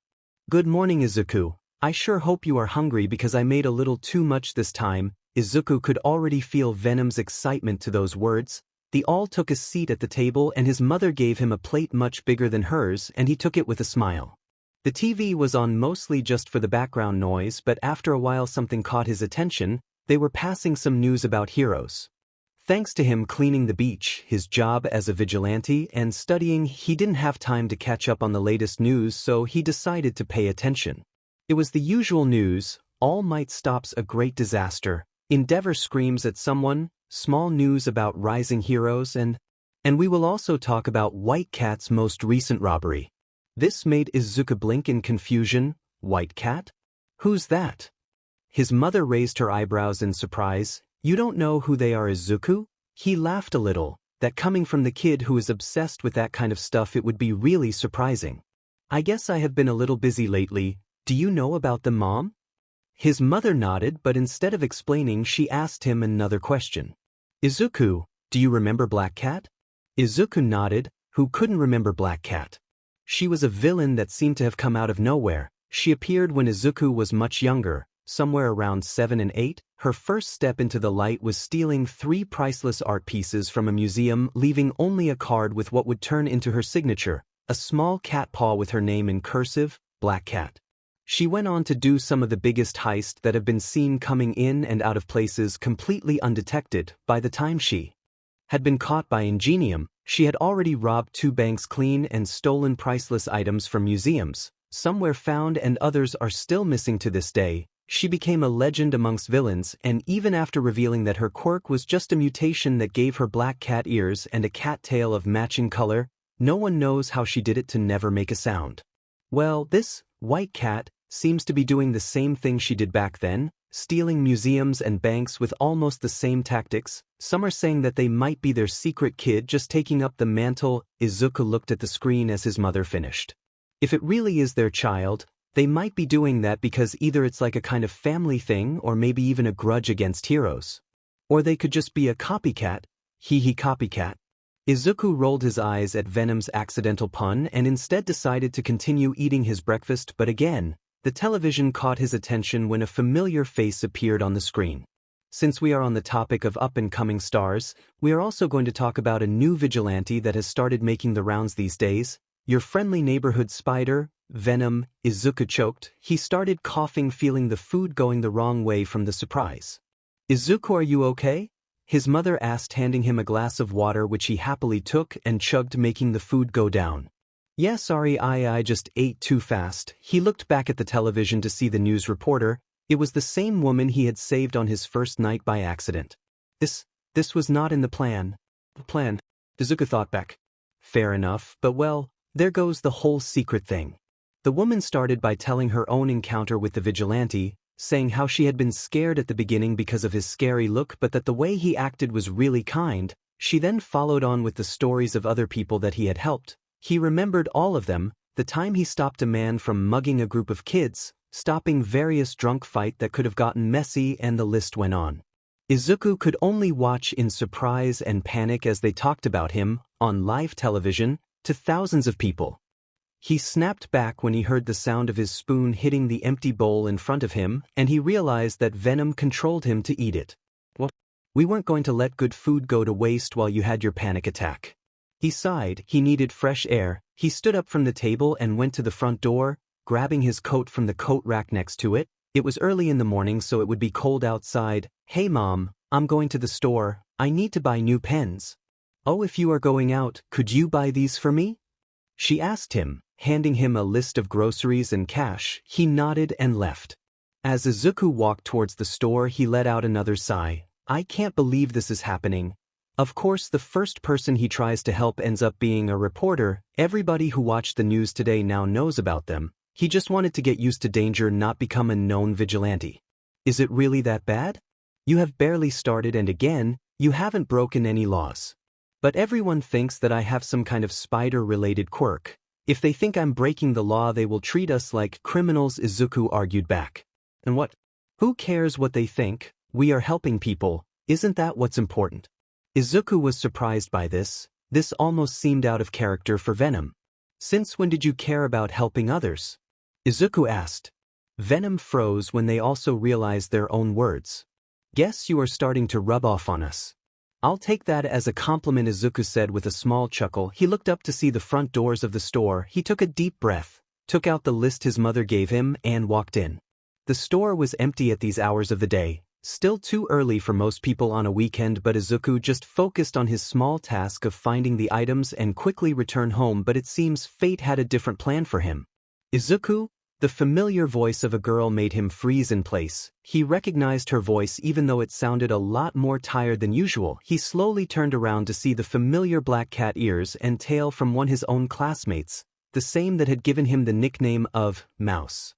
Good morning, Izuku. I sure hope you are hungry because I made a little too much this time. Izuku could already feel Venom's excitement to those words. They all took a seat at the table and his mother gave him a plate much bigger than hers and he took it with a smile. The TV was on mostly just for the background noise, but after a while something caught his attention. They were passing some news about heroes. Thanks to him cleaning the beach, his job as a vigilante, and studying, he didn't have time to catch up on the latest news, so he decided to pay attention. It was the usual news. All Might stops a great disaster. Endeavor screams at someone. Small news about rising heroes, and we will also talk about White Cat's most recent robbery. This made Izuku blink in confusion. White Cat? Who's that? His mother raised her eyebrows in surprise. You don't know who they are, Izuku? He laughed a little. That coming from the kid who is obsessed with that kind of stuff, it would be really surprising. I guess I have been a little busy lately. Do you know about them, Mom? His mother nodded, but instead of explaining she asked him another question. Izuku, do you remember Black Cat? Izuku nodded. Who couldn't remember Black Cat? She was a villain that seemed to have come out of nowhere. She appeared when Izuku was much younger, somewhere around 7 and 8. Her first step into the light was stealing 3 priceless art pieces from a museum, leaving only a card with what would turn into her signature, a small cat paw with her name in cursive, Black Cat. She went on to do some of the biggest heists that have been seen, coming in and out of places completely undetected. By the time she had been caught by Ingenium, she had already robbed 2 banks clean and stolen priceless items from museums. Some were found and others are still missing to this day. She became a legend amongst villains, and even after revealing that her quirk was just a mutation that gave her black cat ears and a cat tail of matching color, no one knows how she did it to never make a sound. Well, this White Cat seems to be doing the same thing she did back then, stealing museums and banks with almost the same tactics. Some are saying that they might be their secret kid just taking up the mantle. Izuku looked at the screen as his mother finished. If it really is their child, they might be doing that because either it's like a kind of family thing or maybe even a grudge against heroes. Or they could just be a copycat. Hee copycat. Izuku rolled his eyes at Venom's accidental pun and instead decided to continue eating his breakfast, but again, the television caught his attention when a familiar face appeared on the screen. Since we are on the topic of up-and-coming stars, we are also going to talk about a new vigilante that has started making the rounds these days. Your friendly neighborhood spider, Venom. Izuku choked. He started coughing, feeling the food going the wrong way from the surprise. Izuku, are you okay? His mother asked, handing him a glass of water which he happily took and chugged, making the food go down. Yeah, sorry, I just ate too fast. He looked back at the television to see the news reporter. It was the same woman he had saved on his first night by accident. This was not in the plan. The plan? Izuku thought back. Fair enough, but well, there goes the whole secret thing. The woman started by telling her own encounter with the vigilante, saying how she had been scared at the beginning because of his scary look, but that the way he acted was really kind. She then followed on with the stories of other people that he had helped. He remembered all of them, the time he stopped a man from mugging a group of kids, stopping various drunk fight that could have gotten messy, and the list went on. Izuku could only watch in surprise and panic as they talked about him on live television. to thousands of people. He snapped back when he heard the sound of his spoon hitting the empty bowl in front of him, and he realized that venom controlled him to eat it. What? We weren't going to let good food go to waste while you had your panic attack. He sighed. He needed fresh air. He stood up from the table and went to the front door, grabbing his coat from the coat rack next to it. It was early in the morning, so it would be cold outside. Hey Mom, I'm going to the store. I need to buy new pens. Oh, if you are going out, could you buy these for me? She asked him, handing him a list of groceries and cash. He nodded and left. As Izuku walked towards the store, he let out another sigh. I can't believe this is happening. Of course, the first person he tries to help ends up being a reporter. Everybody who watched the news today now knows about them. He just wanted to get used to danger, not become a known vigilante. Is it really that bad? You have barely started, and again, you haven't broken any laws. But everyone thinks that I have some kind of spider-related quirk. If they think I'm breaking the law, they will treat us like criminals, Izuku argued back. And what? Who cares what they think? We are helping people, isn't that what's important? Izuku was surprised by this. This almost seemed out of character for Venom. Since when did you care about helping others? Izuku asked. Venom froze when they also realized their own words. Guess you are starting to rub off on us. I'll take that as a compliment, Izuku said with a small chuckle. He looked up to see the front doors of the store. He took a deep breath, took out the list his mother gave him, and walked in. The store was empty at these hours of the day. Still too early for most people on a weekend, but Izuku just focused on his small task of finding the items and quickly return home. But it seems fate had a different plan for him. Izuku? The familiar voice of a girl made him freeze in place. He recognized her voice even though it sounded a lot more tired than usual. He slowly turned around to see the familiar black cat ears and tail from one of his own classmates, the same that had given him the nickname of Mouse.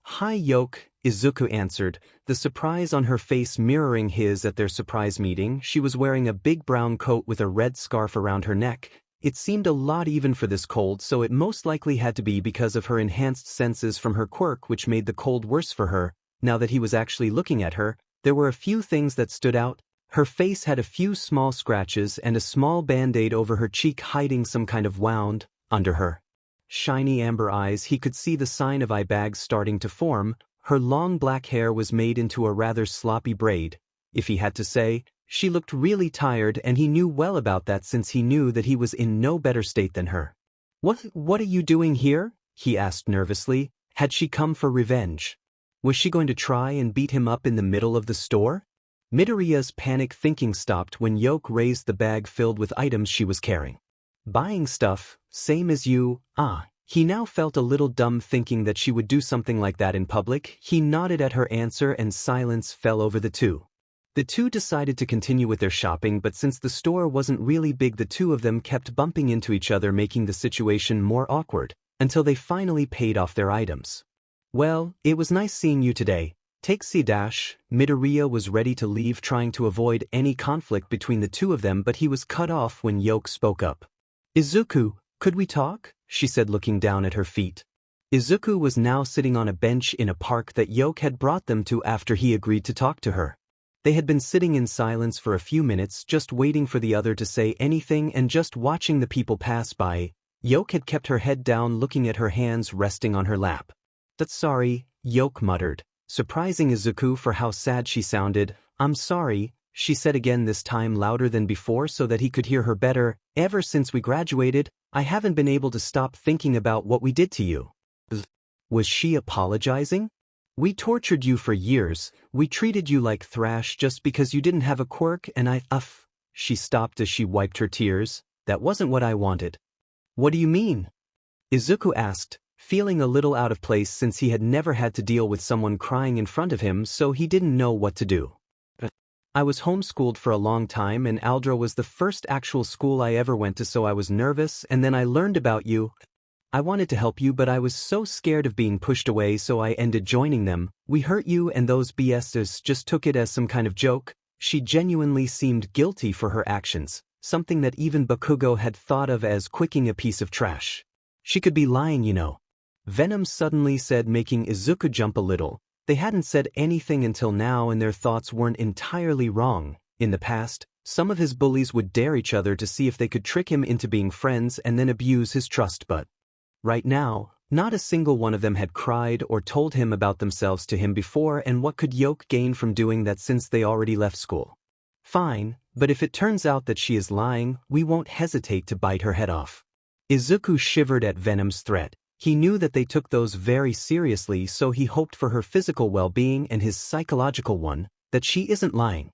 Hi Yoke, Izuku answered, the surprise on her face mirroring his at their surprise meeting. She was wearing a big brown coat with a red scarf around her neck. It seemed a lot even for this cold, so it most likely had to be because of her enhanced senses from her quirk, which made the cold worse for her. Now that he was actually looking at her, there were a few things that stood out. Her face had a few small scratches and a small band-aid over her cheek hiding some kind of wound. Under her shiny amber eyes, he could see the sign of eye bags starting to form. Her long black hair was made into a rather sloppy braid. If he had to say, she looked really tired, and he knew well about that since he knew that he was in no better state than her. What are you doing here? He asked nervously. Had she come for revenge? Was she going to try and beat him up in the middle of the store? Midoriya's panic thinking stopped when Yoke raised the bag filled with items she was carrying. Buying stuff, same as you, He now felt a little dumb thinking that she would do something like that in public. He nodded at her answer and silence fell over the two. The two decided to continue with their shopping, but since the store wasn't really big, the two of them kept bumping into each other, making the situation more awkward, until they finally paid off their items. Well, it was nice seeing you today. Take C-. Midoriya was ready to leave, trying to avoid any conflict between the two of them, but he was cut off when Yoke spoke up. Izuku, could we talk? She said, looking down at her feet. Izuku was now sitting on a bench in a park that Yoke had brought them to after he agreed to talk to her. They had been sitting in silence for a few minutes, just waiting for the other to say anything and just watching the people pass by. Yoke had kept her head down, looking at her hands resting on her lap. That's sorry, Yoke muttered, surprising Izuku for how sad she sounded. I'm sorry, she said again, this time louder than before so that he could hear her better. Ever since we graduated, I haven't been able to stop thinking about what we did to you. Was she apologizing? We tortured you for years, we treated you like trash just because you didn't have a quirk, and She stopped as she wiped her tears. That wasn't what I wanted. What do you mean? Izuku asked, feeling a little out of place since he had never had to deal with someone crying in front of him, so he didn't know what to do. I was homeschooled for a long time, and Aldra was the first actual school I ever went to, so I was nervous, and then I learned about you. I wanted to help you, but I was so scared of being pushed away, so I ended joining them. We hurt you, and those BSers just took it as some kind of joke. She genuinely seemed guilty for her actions, something that even Bakugo had thought of as quicking a piece of trash. She could be lying, you know. Venom suddenly said, making Izuku jump a little. They hadn't said anything until now, and their thoughts weren't entirely wrong. In the past, Some of his bullies would dare each other to see if they could trick him into being friends and then abuse his trust, but right now, not a single one of them had cried or told him about themselves to him before, and what could Yoke gain from doing that since they already left school? Fine, but if it turns out that she is lying, we won't hesitate to bite her head off. Izuku shivered at Venom's threat. He knew that they took those very seriously, so he hoped for her physical well-being and his psychological one, that she isn't lying.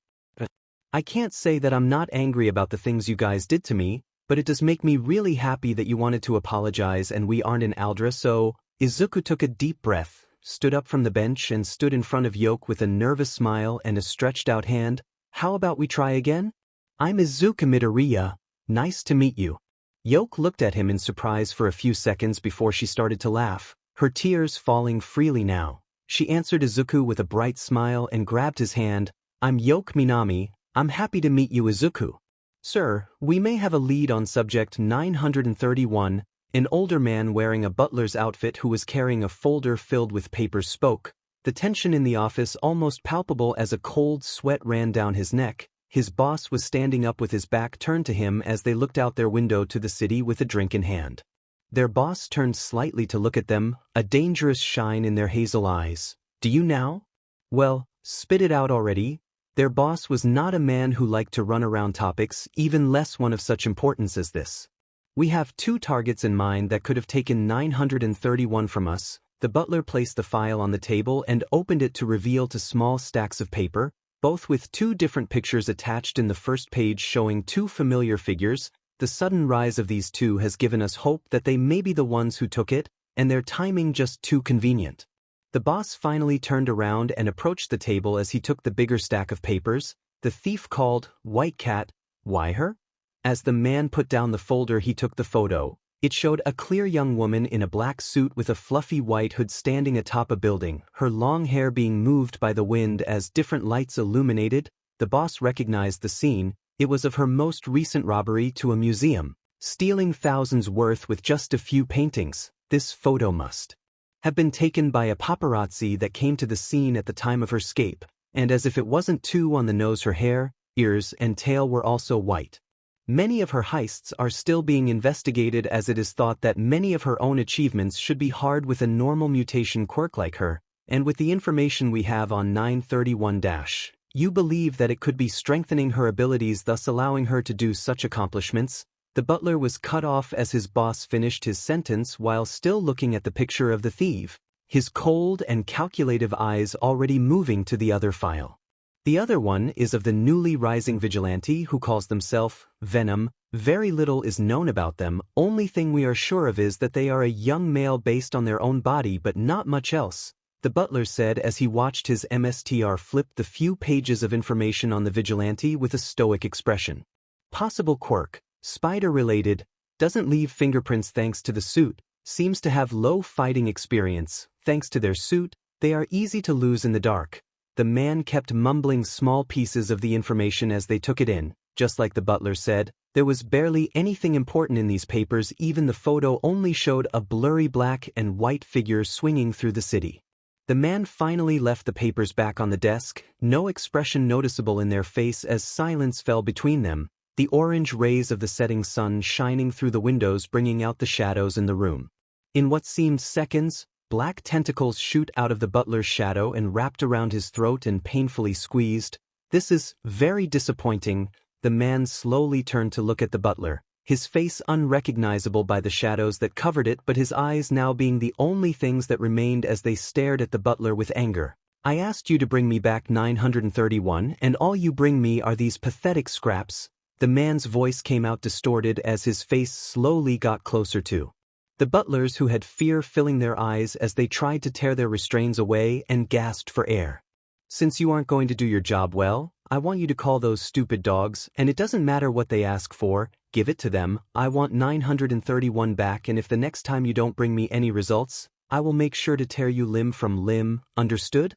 I can't say that I'm not angry about the things you guys did to me, but it does make me really happy that you wanted to apologize and we aren't in Aldra, so... Izuku took a deep breath, stood up from the bench and stood in front of Yoke with a nervous smile and a stretched out hand. How about we try again? I'm Izuku Midoriya. Nice to meet you. Yoke looked at him in surprise for a few seconds before she started to laugh, her tears falling freely now. She answered Izuku with a bright smile and grabbed his hand. I'm Yoke Minami. I'm happy to meet you, Izuku. Sir, we may have a lead on subject 931. An older man wearing a butler's outfit who was carrying a folder filled with papers spoke, the tension in the office almost palpable as a cold sweat ran down his neck. His boss was standing up with his back turned to him as they looked out their window to the city with a drink in hand. Their boss turned slightly to look at them, a dangerous shine in their hazel eyes. Do you now? Well, spit it out already. Their boss was not a man who liked to run around topics, even less one of such importance as this. We have 2 targets in mind that could have taken 931 from us. The butler placed the file on the table and opened it to reveal 2 small stacks of paper, both with 2 different pictures attached in the first page showing 2 familiar figures. The sudden rise of these 2 has given us hope that they may be the ones who took it, and their timing just too convenient. The boss finally turned around and approached the table as he took the bigger stack of papers. The thief called, "White Cat, why her?" As the man put down the folder, he took the photo. It showed a clear young woman in a black suit with a fluffy white hood standing atop a building, her long hair being moved by the wind as different lights illuminated. The boss recognized the scene. It was of her most recent robbery to a museum, stealing thousands worth with just a few paintings. This photo must have been taken by a paparazzi that came to the scene at the time of her escape, and as if it wasn't too on the nose, her hair, ears, and tail were also white. Many of her heists are still being investigated, as it is thought that many of her own achievements should be hard with a normal mutation quirk like her, and with the information we have on 931-, you believe that it could be strengthening her abilities, thus allowing her to do such accomplishments. The butler was cut off as his boss finished his sentence while still looking at the picture of the thief, his cold and calculative eyes already moving to the other file. The other one is of the newly rising vigilante who calls themselves Venom. Very little is known about them. Only thing we are sure of is that they are a young male based on their own body, but not much else, the butler said as he watched his MSTR flip the few pages of information on the vigilante with a stoic expression. Possible quirk, spider-related, doesn't leave fingerprints thanks to the suit, seems to have low fighting experience. Thanks to their suit, they are easy to lose in the dark. The man kept mumbling small pieces of the information as they took it in. Just like the butler said, there was barely anything important in these papers. Even the photo only showed a blurry black and white figure swinging through the city. The man finally left the papers back on the desk, no expression noticeable in their face as silence fell between them, the orange rays of the setting sun shining through the windows bringing out the shadows in the room. In what seemed seconds, black tentacles shoot out of the butler's shadow and wrapped around his throat and painfully squeezed. This is very disappointing. The man slowly turned to look at the butler, his face unrecognizable by the shadows that covered it, but his eyes now being the only things that remained as they stared at the butler with anger. I asked you to bring me back 931, and all you bring me are these pathetic scraps. The man's voice came out distorted as his face slowly got closer to the butlers, who had fear filling their eyes as they tried to tear their restraints away and gasped for air. Since you aren't going to do your job well, I want you to call those stupid dogs, and it doesn't matter what they ask for, give it to them. I want 931 back, and if the next time you don't bring me any results, I will make sure to tear you limb from limb, understood?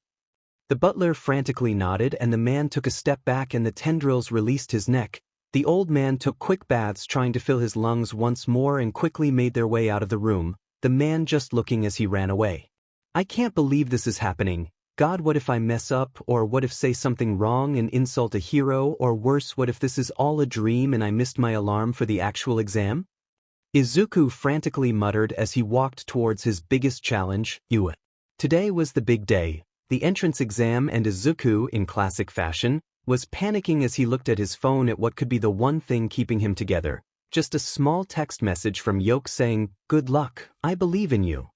The butler frantically nodded, and the man took a step back and the tendrils released his neck. The old man took quick baths trying to fill his lungs once more and quickly made their way out of the room, the man just looking as he ran away. I can't believe this is happening. God, what if I mess up, or what if say something wrong and insult a hero, or worse, what if this is all a dream and I missed my alarm for the actual exam? Izuku frantically muttered as he walked towards his biggest challenge, Ua. Today was the big day, the entrance exam, and Izuku, in classic fashion, was panicking as he looked at his phone at what could be the one thing keeping him together. Just a small text message from Yoke saying, "Good luck, I believe in you."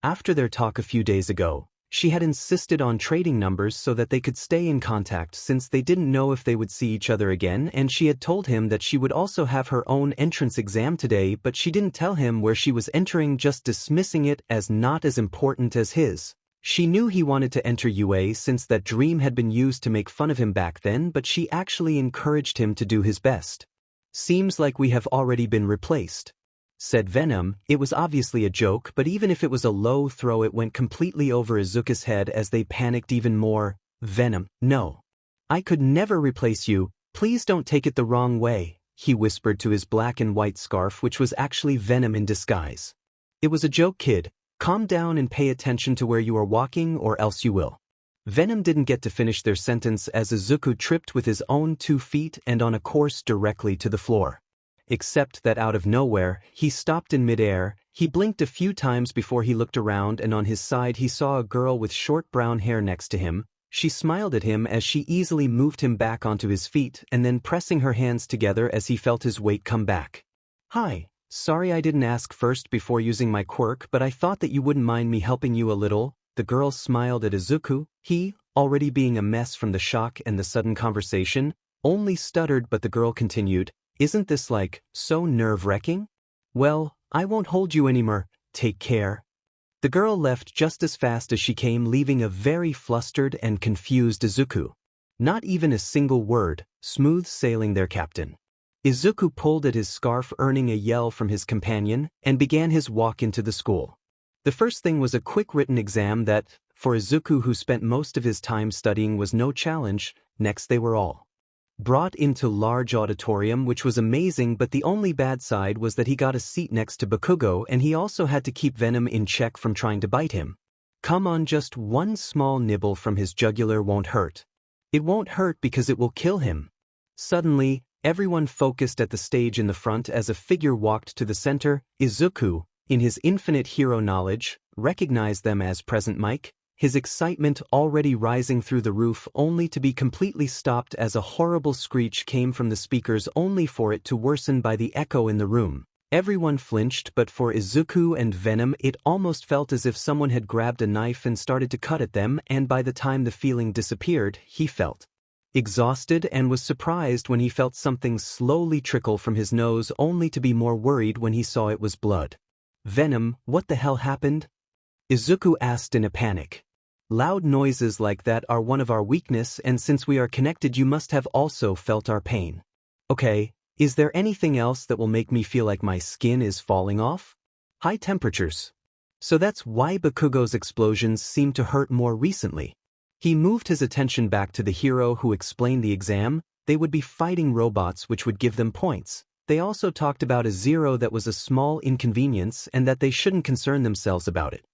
After their talk a few days ago, she had insisted on trading numbers so that they could stay in contact since they didn't know if they would see each other again, and she had told him that she would also have her own entrance exam today, but she didn't tell him where she was entering, just dismissing it as not as important as his. She knew he wanted to enter UA since that dream had been used to make fun of him back then, but she actually encouraged him to do his best. "Seems like we have already been replaced," said Venom. It was obviously a joke, but even if it was a low throw, it went completely over Izuku's head as they panicked even more. "Venom, no. I could never replace you, please don't take it the wrong way," he whispered to his black and white scarf, which was actually Venom in disguise. "It was a joke, kid. Calm down and pay attention to where you are walking, or else you will." Venom didn't get to finish their sentence as Izuku tripped with his own 2 feet and on a course directly to the floor. Except that out of nowhere, he stopped in midair. He blinked a few times before he looked around, and on his side he saw a girl with short brown hair next to him. She smiled at him as she easily moved him back onto his feet and then pressing her hands together as he felt his weight come back. "Hi, sorry I didn't ask first before using my quirk, but I thought that you wouldn't mind me helping you a little." The girl smiled at Izuku. He, already being a mess from the shock and the sudden conversation, only stuttered, but the girl continued, "Isn't this so nerve-wracking? Well, I won't hold you anymore, take care." The girl left just as fast as she came, leaving a very flustered and confused Izuku. Not even a single word, smooth sailing their captain. Izuku pulled at his scarf, earning a yell from his companion, and began his walk into the school. The first thing was a quick written exam that, for Izuku who spent most of his time studying, was no challenge. Next they were all brought into large auditorium, which was amazing, but the only bad side was that he got a seat next to Bakugo, and he also had to keep Venom in check from trying to bite him. Come on, just one small nibble from his jugular won't hurt. It won't hurt because it will kill him. Suddenly, everyone focused at the stage in the front as a figure walked to the center. Izuku, in his infinite hero knowledge, recognized them as Present Mike, his excitement already rising through the roof, only to be completely stopped as a horrible screech came from the speakers, only for it to worsen by the echo in the room. Everyone flinched, but for Izuku and Venom it almost felt as if someone had grabbed a knife and started to cut at them, and by the time the feeling disappeared, he felt exhausted and was surprised when he felt something slowly trickle from his nose, only to be more worried when he saw it was blood. "Venom, what the hell happened?" Izuku asked in a panic. "Loud noises like that are one of our weakness, and since we are connected you must have also felt our pain. Okay, is there anything else that will make me feel like my skin is falling off? High temperatures. So that's why Bakugo's explosions seem to hurt more recently." He moved his attention back to the hero who explained the exam. They would be fighting robots which would give them points. They also talked about a zero that was a small inconvenience and that they shouldn't concern themselves about it.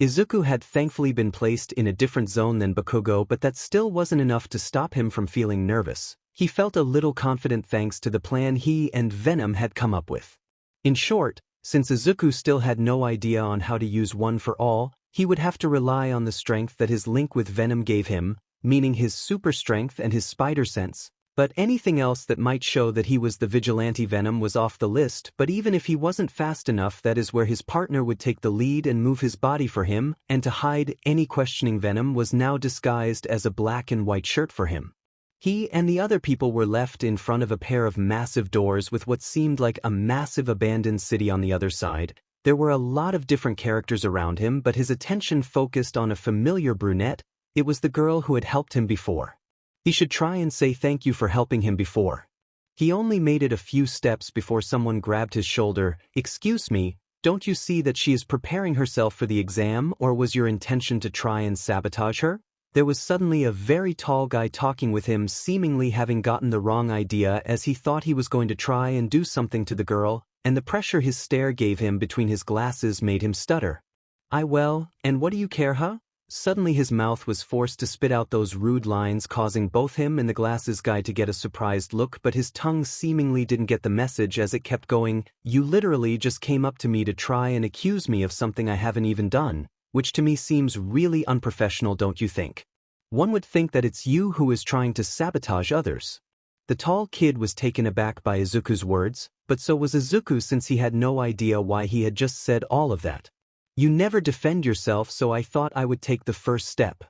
Izuku had thankfully been placed in a different zone than Bakugo, but that still wasn't enough to stop him from feeling nervous. He felt a little confident thanks to the plan he and Venom had come up with. In short, since Izuku still had no idea on how to use One for All, he would have to rely on the strength that his link with Venom gave him, meaning his super strength and his spider sense. But anything else that might show that he was the vigilante Venom was off the list. But even if he wasn't fast enough, that is where his partner would take the lead and move his body for him, and to hide any questioning, Venom was now disguised as a black and white shirt for him. He and the other people were left in front of a pair of massive doors with what seemed like a massive abandoned city on the other side. There were a lot of different characters around him, but his attention focused on a familiar brunette. It was the girl who had helped him before. He should try and say thank you for helping him before. He only made it a few steps before someone grabbed his shoulder. "Excuse me, don't you see that she is preparing herself for the exam, or was your intention to try and sabotage her?" There was suddenly a very tall guy talking with him, seemingly having gotten the wrong idea as he thought he was going to try and do something to the girl, and the pressure his stare gave him between his glasses made him stutter. Well, and what do you care, huh? Suddenly his mouth was forced to spit out those rude lines, causing both him and the glasses guy to get a surprised look, but his tongue seemingly didn't get the message as it kept going. "You literally just came up to me to try and accuse me of something I haven't even done, which to me seems really unprofessional, don't you think? One would think that it's you who is trying to sabotage others." The tall kid was taken aback by Izuku's words, but so was Izuku, since he had no idea why he had just said all of that. "You never defend yourself, so I thought I would take the first step."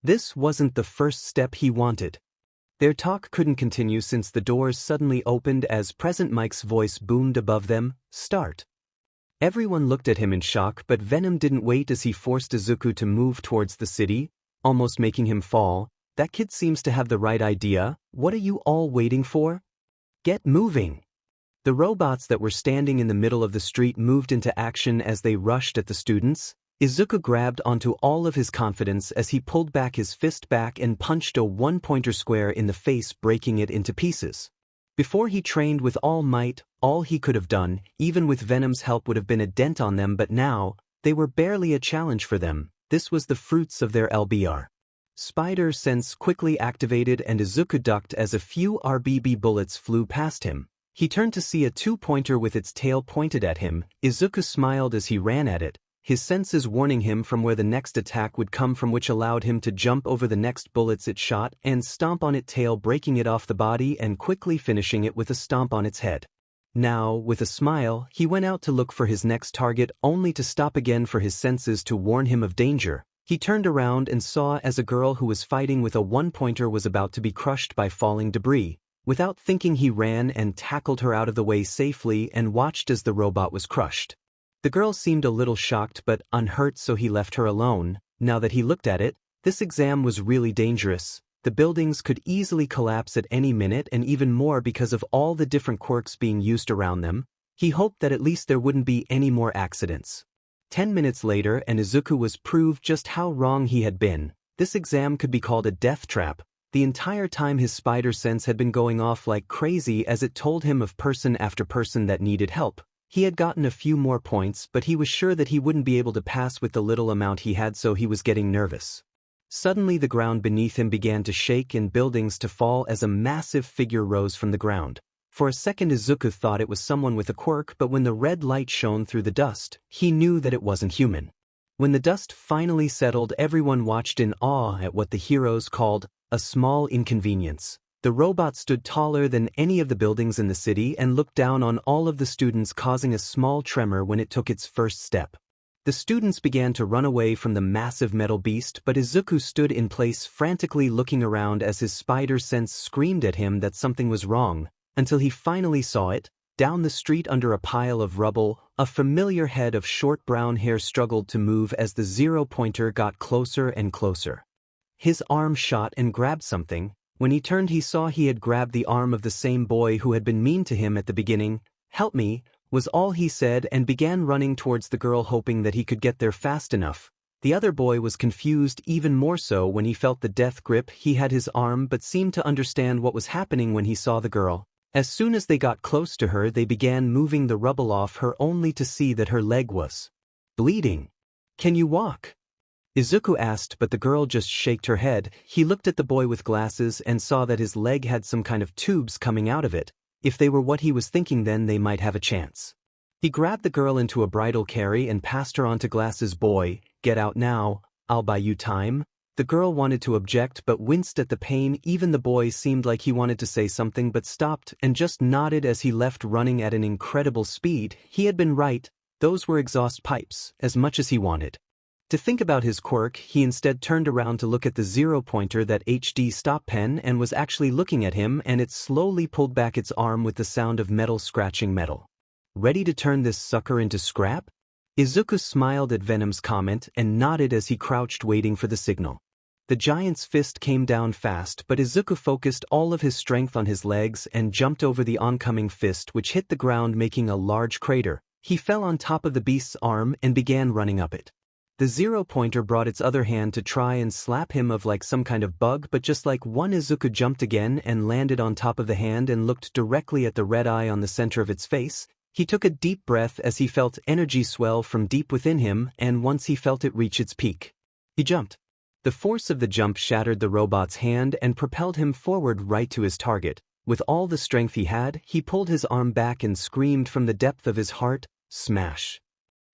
This wasn't the first step he wanted. Their talk couldn't continue since the doors suddenly opened as Present Mike's voice boomed above them, "Start." Everyone looked at him in shock, but Venom didn't wait as he forced Izuku to move towards the city, almost making him fall. "That kid seems to have the right idea. What are you all waiting for? Get moving." The robots that were standing in the middle of the street moved into action as they rushed at the students. Izuku grabbed onto all of his confidence as he pulled back his fist back and punched a one-pointer square in the face, breaking it into pieces. Before he trained with all might, all he could have done, even with Venom's help, would have been a dent on them, but now, they were barely a challenge for them. This was the fruits of their LBR. Spider sense quickly activated and Izuku ducked as a few RBB bullets flew past him. He turned to see a two-pointer with its tail pointed at him. Izuku smiled as he ran at it, his senses warning him from where the next attack would come from, which allowed him to jump over the next bullets it shot and stomp on its tail, breaking it off the body and quickly finishing it with a stomp on its head. Now, with a smile, he went out to look for his next target, only to stop again for his senses to warn him of danger. He turned around and saw as a girl who was fighting with a one-pointer was about to be crushed by falling debris. Without thinking, he ran and tackled her out of the way safely and watched as the robot was crushed. The girl seemed a little shocked but unhurt, so he left her alone. Now that he looked at it, this exam was really dangerous. The buildings could easily collapse at any minute, and even more because of all the different quirks being used around them. He hoped that at least there wouldn't be any more accidents. 10 minutes later, and Izuku was proved just how wrong he had been. This exam could be called a death trap. The entire time his spider sense had been going off like crazy as it told him of person after person that needed help. He had gotten a few more points, but he was sure that he wouldn't be able to pass with the little amount he had, so he was getting nervous. Suddenly the ground beneath him began to shake and buildings to fall as a massive figure rose from the ground. For a second Izuku thought it was someone with a quirk, but when the red light shone through the dust, he knew that it wasn't human. When the dust finally settled, everyone watched in awe at what the heroes called a small inconvenience. The robot stood taller than any of the buildings in the city and looked down on all of the students, causing a small tremor when it took its first step. The students began to run away from the massive metal beast, but Izuku stood in place, frantically looking around as his spider sense screamed at him that something was wrong, until he finally saw it. Down the street under a pile of rubble, a familiar head of short brown hair struggled to move as the zero-pointer got closer and closer. His arm shot and grabbed something. When he turned, he saw he had grabbed the arm of the same boy who had been mean to him at the beginning. "Help me," was all he said, and began running towards the girl, hoping that he could get there fast enough. The other boy was confused even more so when he felt the death grip. He had his arm but seemed to understand what was happening when he saw the girl. As soon as they got close to her, they began moving the rubble off her, only to see that her leg was bleeding. "Can you walk?" Izuku asked, but the girl just shook her head. He looked at the boy with glasses and saw that his leg had some kind of tubes coming out of it. If they were what he was thinking, then they might have a chance. He grabbed the girl into a bridal carry and passed her on to Glasses. "Boy, get out now, I'll buy you time." The girl wanted to object but winced at the pain. Even the boy seemed like he wanted to say something but stopped and just nodded as he left, running at an incredible speed. He had been right, those were exhaust pipes, as much as he wanted to think about his quirk. He instead turned around to look at the zero-pointer that HD stop pen and was actually looking at him, and it slowly pulled back its arm with the sound of metal scratching metal. "Ready to turn this sucker into scrap?" Izuku smiled at Venom's comment and nodded as he crouched, waiting for the signal. The giant's fist came down fast, but Izuku focused all of his strength on his legs and jumped over the oncoming fist, which hit the ground, making a large crater. He fell on top of the beast's arm and began running up it. The zero-pointer brought its other hand to try and slap him of like some kind of bug, but just like one, Izuku jumped again and landed on top of the hand and looked directly at the red eye on the center of its face. He took a deep breath as he felt energy swell from deep within him, and once he felt it reach its peak, he jumped. The force of the jump shattered the robot's hand and propelled him forward right to his target. With all the strength he had, he pulled his arm back and screamed from the depth of his heart, "Smash!"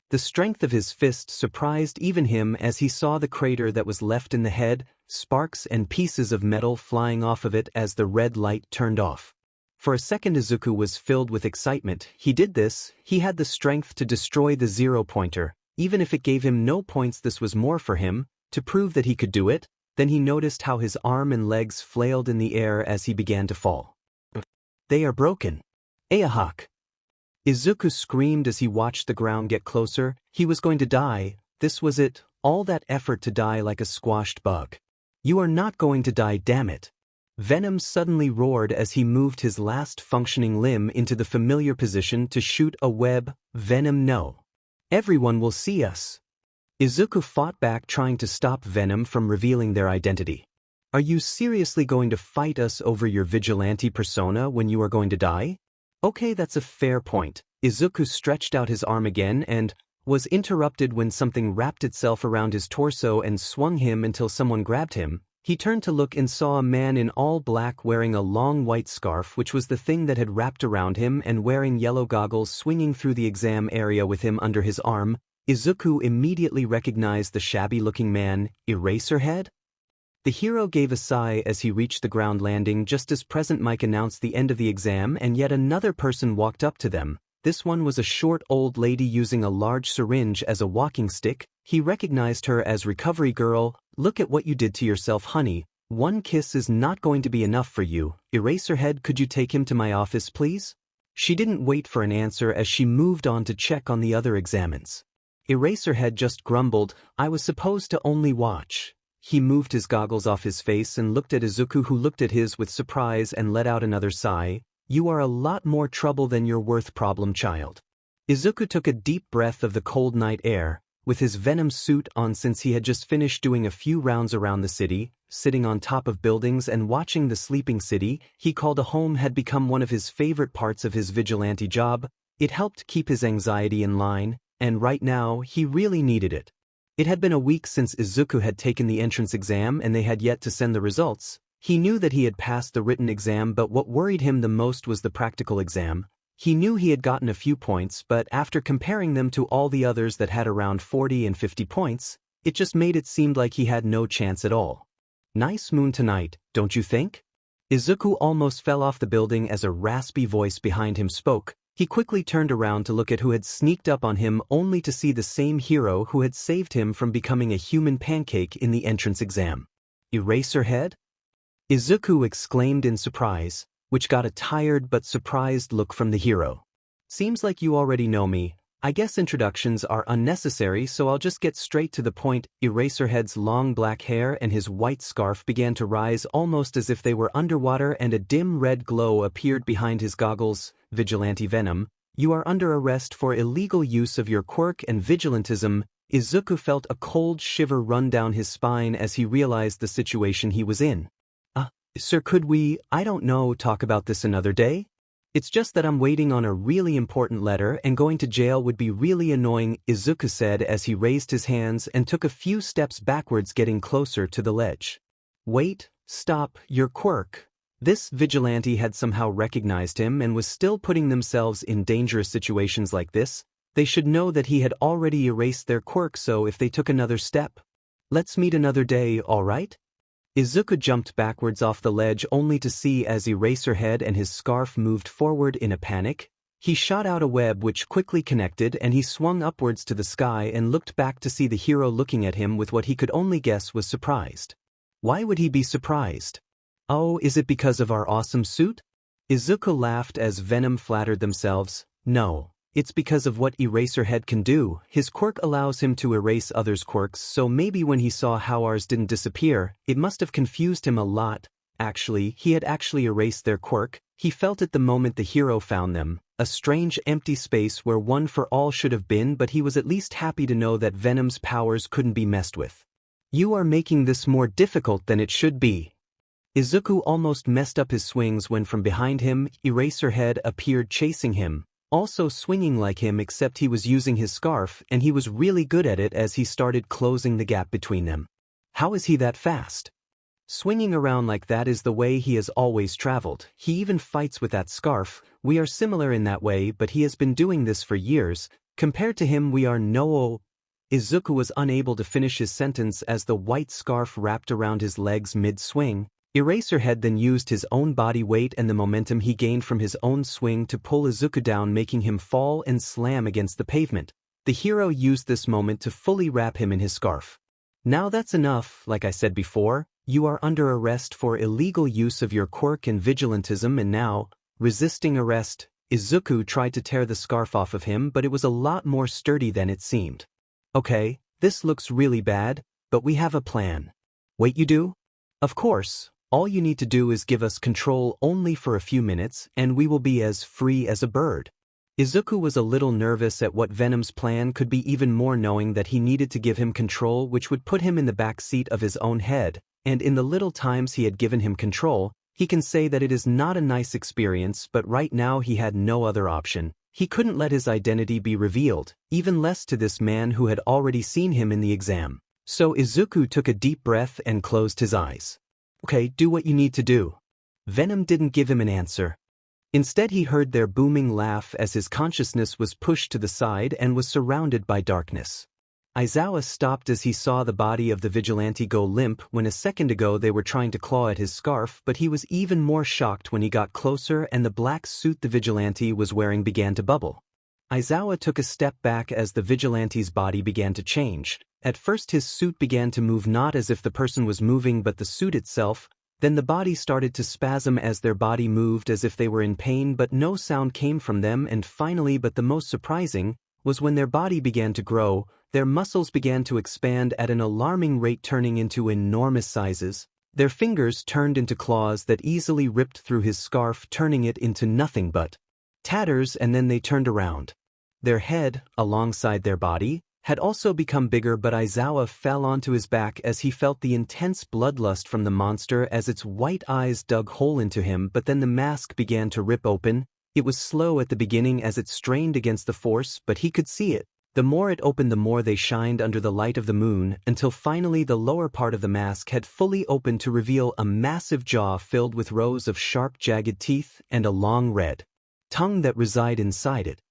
The strength of his fist surprised even him as he saw the crater that was left in the head, sparks and pieces of metal flying off of it as the red light turned off. For a second Izuku was filled with excitement. He did this, he had the strength to destroy the zero-pointer. Even if it gave him no points, this was more for him, to prove that he could do it. Then he noticed how his arm and legs flailed in the air as he began to fall. "They are broken. Ayahawk!" Izuku screamed as he watched the ground get closer. He was going to die. This was it, all that effort to die like a squashed bug. "You are not going to die, damn it." Venom suddenly roared as he moved his last functioning limb into the familiar position to shoot a web. "Venom, no. Everyone will see us." Izuku fought back, trying to stop Venom from revealing their identity. "Are you seriously going to fight us over your vigilante persona when you are going to die?" "Okay, that's a fair point." Izuku stretched out his arm again and was interrupted when something wrapped itself around his torso and swung him until someone grabbed him. He turned to look and saw a man in all black wearing a long white scarf, which was the thing that had wrapped around him, and wearing yellow goggles, swinging through the exam area with him under his arm. Izuku immediately recognized the shabby-looking man. Eraserhead? The hero gave a sigh as he reached the ground landing just as Present Mike announced the end of the exam, and yet another person walked up to them. This one was a short old lady using a large syringe as a walking stick. He recognized her as Recovery Girl. "Look at what you did to yourself, honey. One kiss is not going to be enough for you. Eraserhead, could you take him to my office, please?" She didn't wait for an answer as she moved on to check on the other examines. Eraserhead just grumbled, "I was supposed to only watch." He moved his goggles off his face and looked at Izuku, who looked at his with surprise and let out another sigh. "You are a lot more trouble than you're worth, problem child." Izuku took a deep breath of the cold night air. With his Venom suit on, since he had just finished doing a few rounds around the city, sitting on top of buildings and watching the sleeping city he called a home had become one of his favorite parts of his vigilante job. It helped keep his anxiety in line, and right now he really needed it. It had been a week since Izuku had taken the entrance exam and they had yet to send the results. He knew that he had passed the written exam, but what worried him the most was the practical exam. He knew he had gotten a few points, but after comparing them to all the others that had around 40 and 50 points, it just made it seem like he had no chance at all. "Nice moon tonight, don't you think?" Izuku almost fell off the building as a raspy voice behind him spoke. He quickly turned around to look at who had sneaked up on him, only to see the same hero who had saved him from becoming a human pancake in the entrance exam. "Eraserhead?" Izuku exclaimed in surprise, which got a tired but surprised look from the hero. "Seems like you already know me. I guess introductions are unnecessary, so I'll just get straight to the point." Eraserhead's long black hair and his white scarf began to rise almost as if they were underwater, and a dim red glow appeared behind his goggles. "Vigilante Venom, you are under arrest for illegal use of your quirk and vigilantism." Izuku felt a cold shiver run down his spine as he realized the situation he was in. Sir, could we, I don't know, talk about this another day? It's just that I'm waiting on a really important letter and going to jail would be really annoying," Izuku said as he raised his hands and took a few steps backwards, getting closer to the ledge. "Wait, stop, your quirk." This vigilante had somehow recognized him and was still putting themselves in dangerous situations like this. They should know that he had already erased their quirk, so if they took another step. "Let's meet another day, all right?" Izuku jumped backwards off the ledge only to see as Eraserhead and his scarf moved forward in a panic. He shot out a web which quickly connected, and he swung upwards to the sky and looked back to see the hero looking at him with what he could only guess was surprised. Why would he be surprised? "Oh, is it because of our awesome suit?" Izuku laughed as Venom flattered themselves. "No. It's because of what Eraserhead can do. His quirk allows him to erase others' quirks, so maybe when he saw how ours didn't disappear, it must have confused him a lot. Actually, he had actually erased their quirk. He felt it the moment the hero found them. A strange empty space where one for all should have been, but he was at least happy to know that Venom's powers couldn't be messed with. "You are making this more difficult than it should be." Izuku almost messed up his swings when from behind him, Eraserhead appeared chasing him. Also swinging like him, except he was using his scarf and he was really good at it as he started closing the gap between them. How is he that fast? Swinging around like that is the way he has always traveled. He even fights with that scarf. We are similar in that way, but he has been doing this for years. Compared to him we are no. Izuku was unable to finish his sentence as the white scarf wrapped around his legs mid-swing. Eraserhead then used his own body weight and the momentum he gained from his own swing to pull Izuku down, making him fall and slam against the pavement. The hero used this moment to fully wrap him in his scarf. Now that's enough. Like I said before, you are under arrest for illegal use of your quirk and vigilantism, and now, resisting arrest. Izuku tried to tear the scarf off of him, but it was a lot more sturdy than it seemed. Okay, this looks really bad, but we have a plan. Wait, you do? Of course, all you need to do is give us control only for a few minutes, and we will be as free as a bird. Izuku was a little nervous at what Venom's plan could be, even more knowing that he needed to give him control, which would put him in the back seat of his own head, and in the little times he had given him control, he can say that it is not a nice experience, but right now he had no other option. He couldn't let his identity be revealed, even less to this man who had already seen him in the exam. So Izuku took a deep breath and closed his eyes. Okay, do what you need to do. Venom didn't give him an answer. Instead he heard their booming laugh as his consciousness was pushed to the side and was surrounded by darkness. Aizawa stopped as he saw the body of the vigilante go limp when a second ago they were trying to claw at his scarf, but he was even more shocked when he got closer and the black suit the vigilante was wearing began to bubble. Aizawa took a step back as the vigilante's body began to change. At first his suit began to move, not as if the person was moving but the suit itself. Then the body started to spasm as their body moved as if they were in pain, but no sound came from them, and finally, but the most surprising, was when their body began to grow. Their muscles began to expand at an alarming rate, turning into enormous sizes. Their fingers turned into claws that easily ripped through his scarf, turning it into nothing but tatters, and then they turned around. Their head, alongside their body, had also become bigger, but Aizawa fell onto his back as he felt the intense bloodlust from the monster as its white eyes dug hole into him, but then the mask began to rip open. It was slow at the beginning as it strained against the force, but he could see it. The more it opened, the more they shined under the light of the moon, until finally the lower part of the mask had fully opened to reveal a massive jaw filled with rows of sharp, jagged teeth and a long red tongue that reside inside it.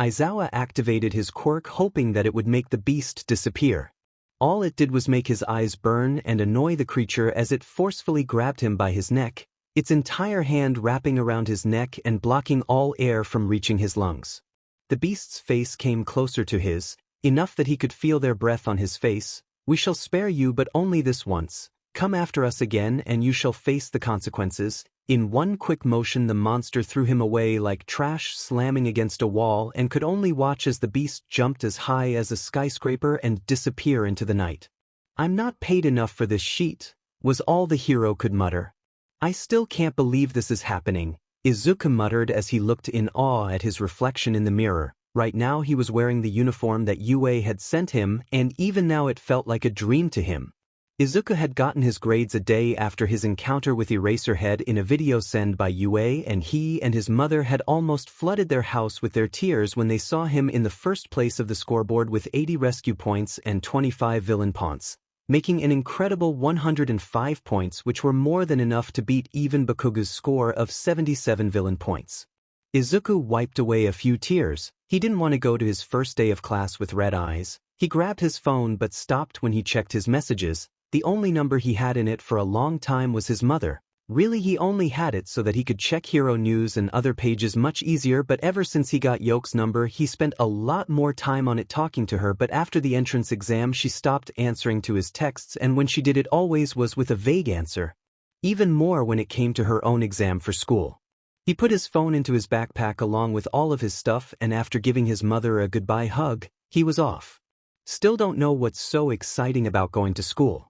Aizawa activated his quirk, hoping that it would make the beast disappear. All it did was make his eyes burn and annoy the creature as it forcefully grabbed him by his neck, its entire hand wrapping around his neck and blocking all air from reaching his lungs. The beast's face came closer to his, enough that he could feel their breath on his face. "We shall spare you, but only this once. Come after us again and you shall face the consequences." In one quick motion the monster threw him away like trash, slamming against a wall, and could only watch as the beast jumped as high as a skyscraper and disappear into the night. "I'm not paid enough for this sheet," was all the hero could mutter. "I still can't believe this is happening," Izuku muttered as he looked in awe at his reflection in the mirror. Right now he was wearing the uniform that Yue had sent him, and even now it felt like a dream to him. Izuku had gotten his grades a day after his encounter with Eraserhead in a video sent by Yue, and he and his mother had almost flooded their house with their tears when they saw him in the first place of the scoreboard with 80 rescue points and 25 villain points, making an incredible 105 points, which were more than enough to beat even Bakuga's score of 77 villain points. Izuku wiped away a few tears. He didn't want to go to his first day of class with red eyes. He grabbed his phone but stopped when he checked his messages. The only number he had in it for a long time was his mother. Really, he only had it so that he could check hero news and other pages much easier, but ever since he got Yoke's number he spent a lot more time on it talking to her. But after the entrance exam she stopped answering to his texts, and when she did it always was with a vague answer. Even more when it came to her own exam for school. He put his phone into his backpack along with all of his stuff, and after giving his mother a goodbye hug, he was off. "Still don't know what's so exciting about going to school."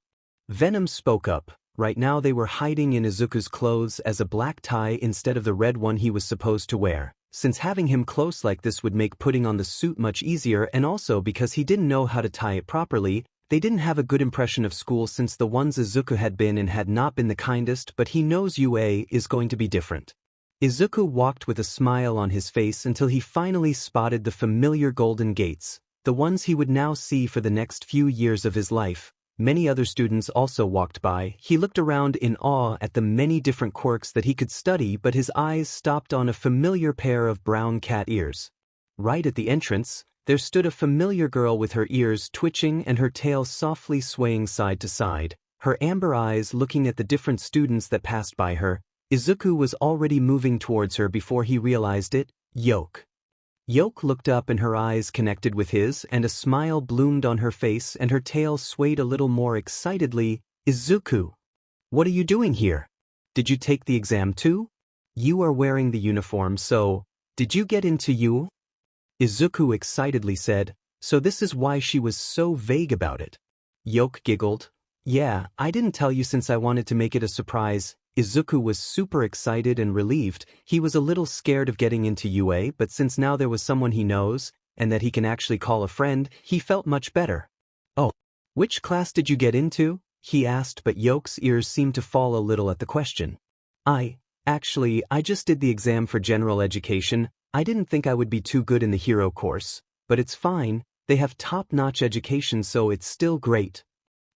Venom spoke up. Right now they were hiding in Izuku's clothes as a black tie instead of the red one he was supposed to wear, since having him close like this would make putting on the suit much easier, and also because he didn't know how to tie it properly. They didn't have a good impression of school since the ones Izuku had been in had not been the kindest, but he knows Yue is going to be different. Izuku walked with a smile on his face until he finally spotted the familiar golden gates, the ones he would now see for the next few years of his life. Many other students also walked by. He looked around in awe at the many different quirks that he could study, but his eyes stopped on a familiar pair of brown cat ears. Right at the entrance, there stood a familiar girl with her ears twitching and her tail softly swaying side to side, her amber eyes looking at the different students that passed by her. Izuku was already moving towards her before he realized it. Yoke. Yoke looked up and her eyes connected with his, and a smile bloomed on her face and her tail swayed a little more excitedly. Izuku, what are you doing here? Did you take the exam too? You are wearing the uniform, so did you get into you? Izuku excitedly said, so this is why she was so vague about it. Yoke giggled. Yeah, I didn't tell you since I wanted to make it a surprise. Izuku was super excited and relieved. He was a little scared of getting into UA, but since now there was someone he knows, and that he can actually call a friend, he felt much better. Oh, which class did you get into? He asked, but Yoke's ears seemed to fall a little at the question. I just did the exam for general education. I didn't think I would be too good in the hero course, but it's fine. They have top-notch education, so it's still great.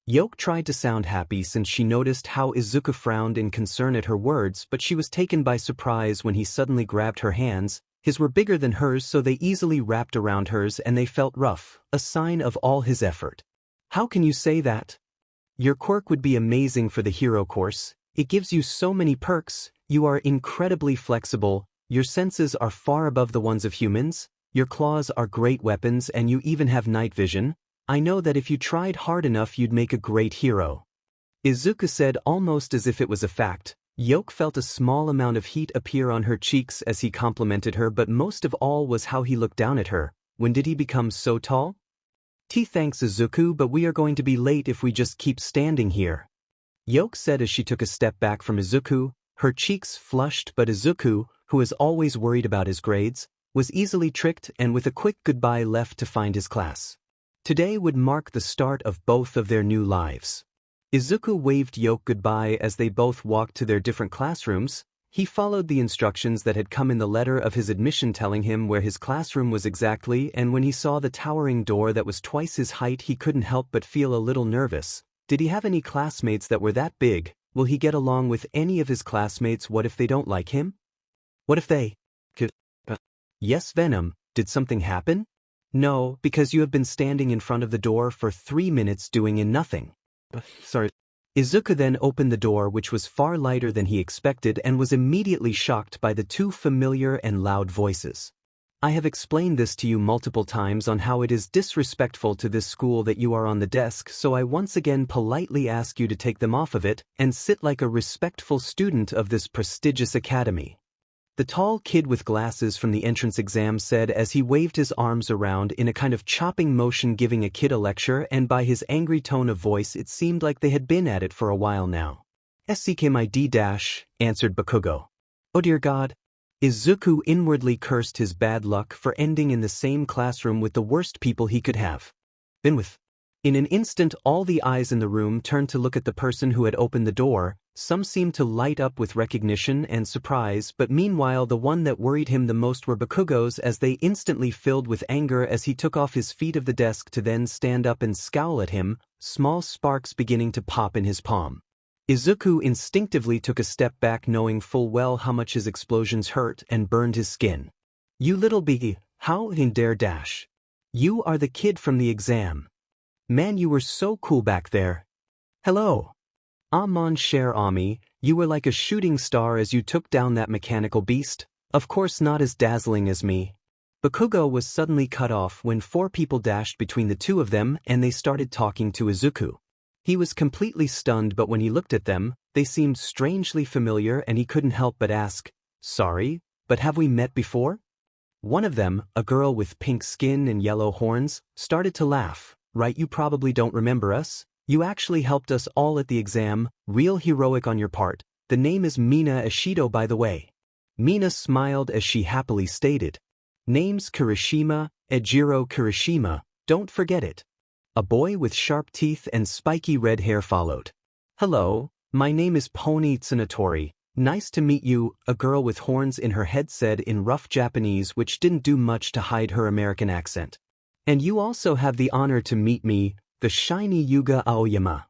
Yoke tried to sound happy since she noticed how Izuku frowned in concern at her words, but she was taken by surprise when he suddenly grabbed her hands. His were bigger than hers, so they easily wrapped around hers and they felt rough, a sign of all his effort. How can you say that? Your quirk would be amazing for the hero course. It gives you so many perks. You are incredibly flexible. Your senses are far above the ones of humans. Your claws are great weapons and you even have night vision. I know that if you tried hard enough you'd make a great hero. Izuku said almost as if it was a fact. Yoke felt a small amount of heat appear on her cheeks as he complimented her, but most of all was how he looked down at her. When did he become so tall? Thanks Izuku, but we are going to be late if we just keep standing here. Yoke said as she took a step back from Izuku. Her cheeks flushed, but Izuku, who is always worried about his grades, was easily tricked and with a quick goodbye left to find his class. Today would mark the start of both of their new lives. Izuku waved Yoke goodbye as they both walked to their different classrooms. He followed the instructions that had come in the letter of his admission telling him where his classroom was exactly, and when he saw the towering door that was twice his height he couldn't help but feel a little nervous. Did he have any classmates that were that big? Will he get along with any of his classmates? What if they don't like him? What if they could? Yes, Venom, did something happen? No, because you have been standing in front of the door for 3 minutes doing nothing. Sorry. Izuku then opened the door, which was far lighter than he expected, and was immediately shocked by the two familiar and loud voices. I have explained this to you multiple times on how it is disrespectful to this school that you are on the desk, so I once again politely ask you to take them off of it and sit like a respectful student of this prestigious academy. The tall kid with glasses from the entrance exam said as he waved his arms around in a kind of chopping motion, giving a kid a lecture, and by his angry tone of voice it seemed like they had been at it for a while now. "SCKMID-" answered Bakugo. Oh dear God. Izuku inwardly cursed his bad luck for ending in the same classroom with the worst people he could have been with. In an instant all the eyes in the room turned to look at the person who had opened the door. Some seemed to light up with recognition and surprise, but meanwhile the one that worried him the most were Bakugo's, as they instantly filled with anger as he took off his feet of the desk to then stand up and scowl at him, small sparks beginning to pop in his palm. Izuku instinctively took a step back, knowing full well how much his explosions hurt and burned his skin. You little biggie, how in dare dash? You are the kid from the exam. Man, you were so cool back there. Hello. Mon cher ami, you were like a shooting star as you took down that mechanical beast. Of course not as dazzling as me. Bakugo was suddenly cut off when 4 people dashed between the two of them and they started talking to Izuku. He was completely stunned, but when he looked at them, they seemed strangely familiar and he couldn't help but ask, sorry, but have we met before? One of them, a girl with pink skin and yellow horns, started to laugh. Right, you probably don't remember us? You actually helped us all at the exam, real heroic on your part. The name is Mina Ishido, by the way. Mina smiled as she happily stated. Name's Kirishima, Ejiro Kirishima, don't forget it. A boy with sharp teeth and spiky red hair followed. Hello, my name is Pony Tsunatori. Nice to meet you, a girl with horns in her head said in rough Japanese, which didn't do much to hide her American accent. And you also have the honor to meet me. the shiny Yuga Aoyama.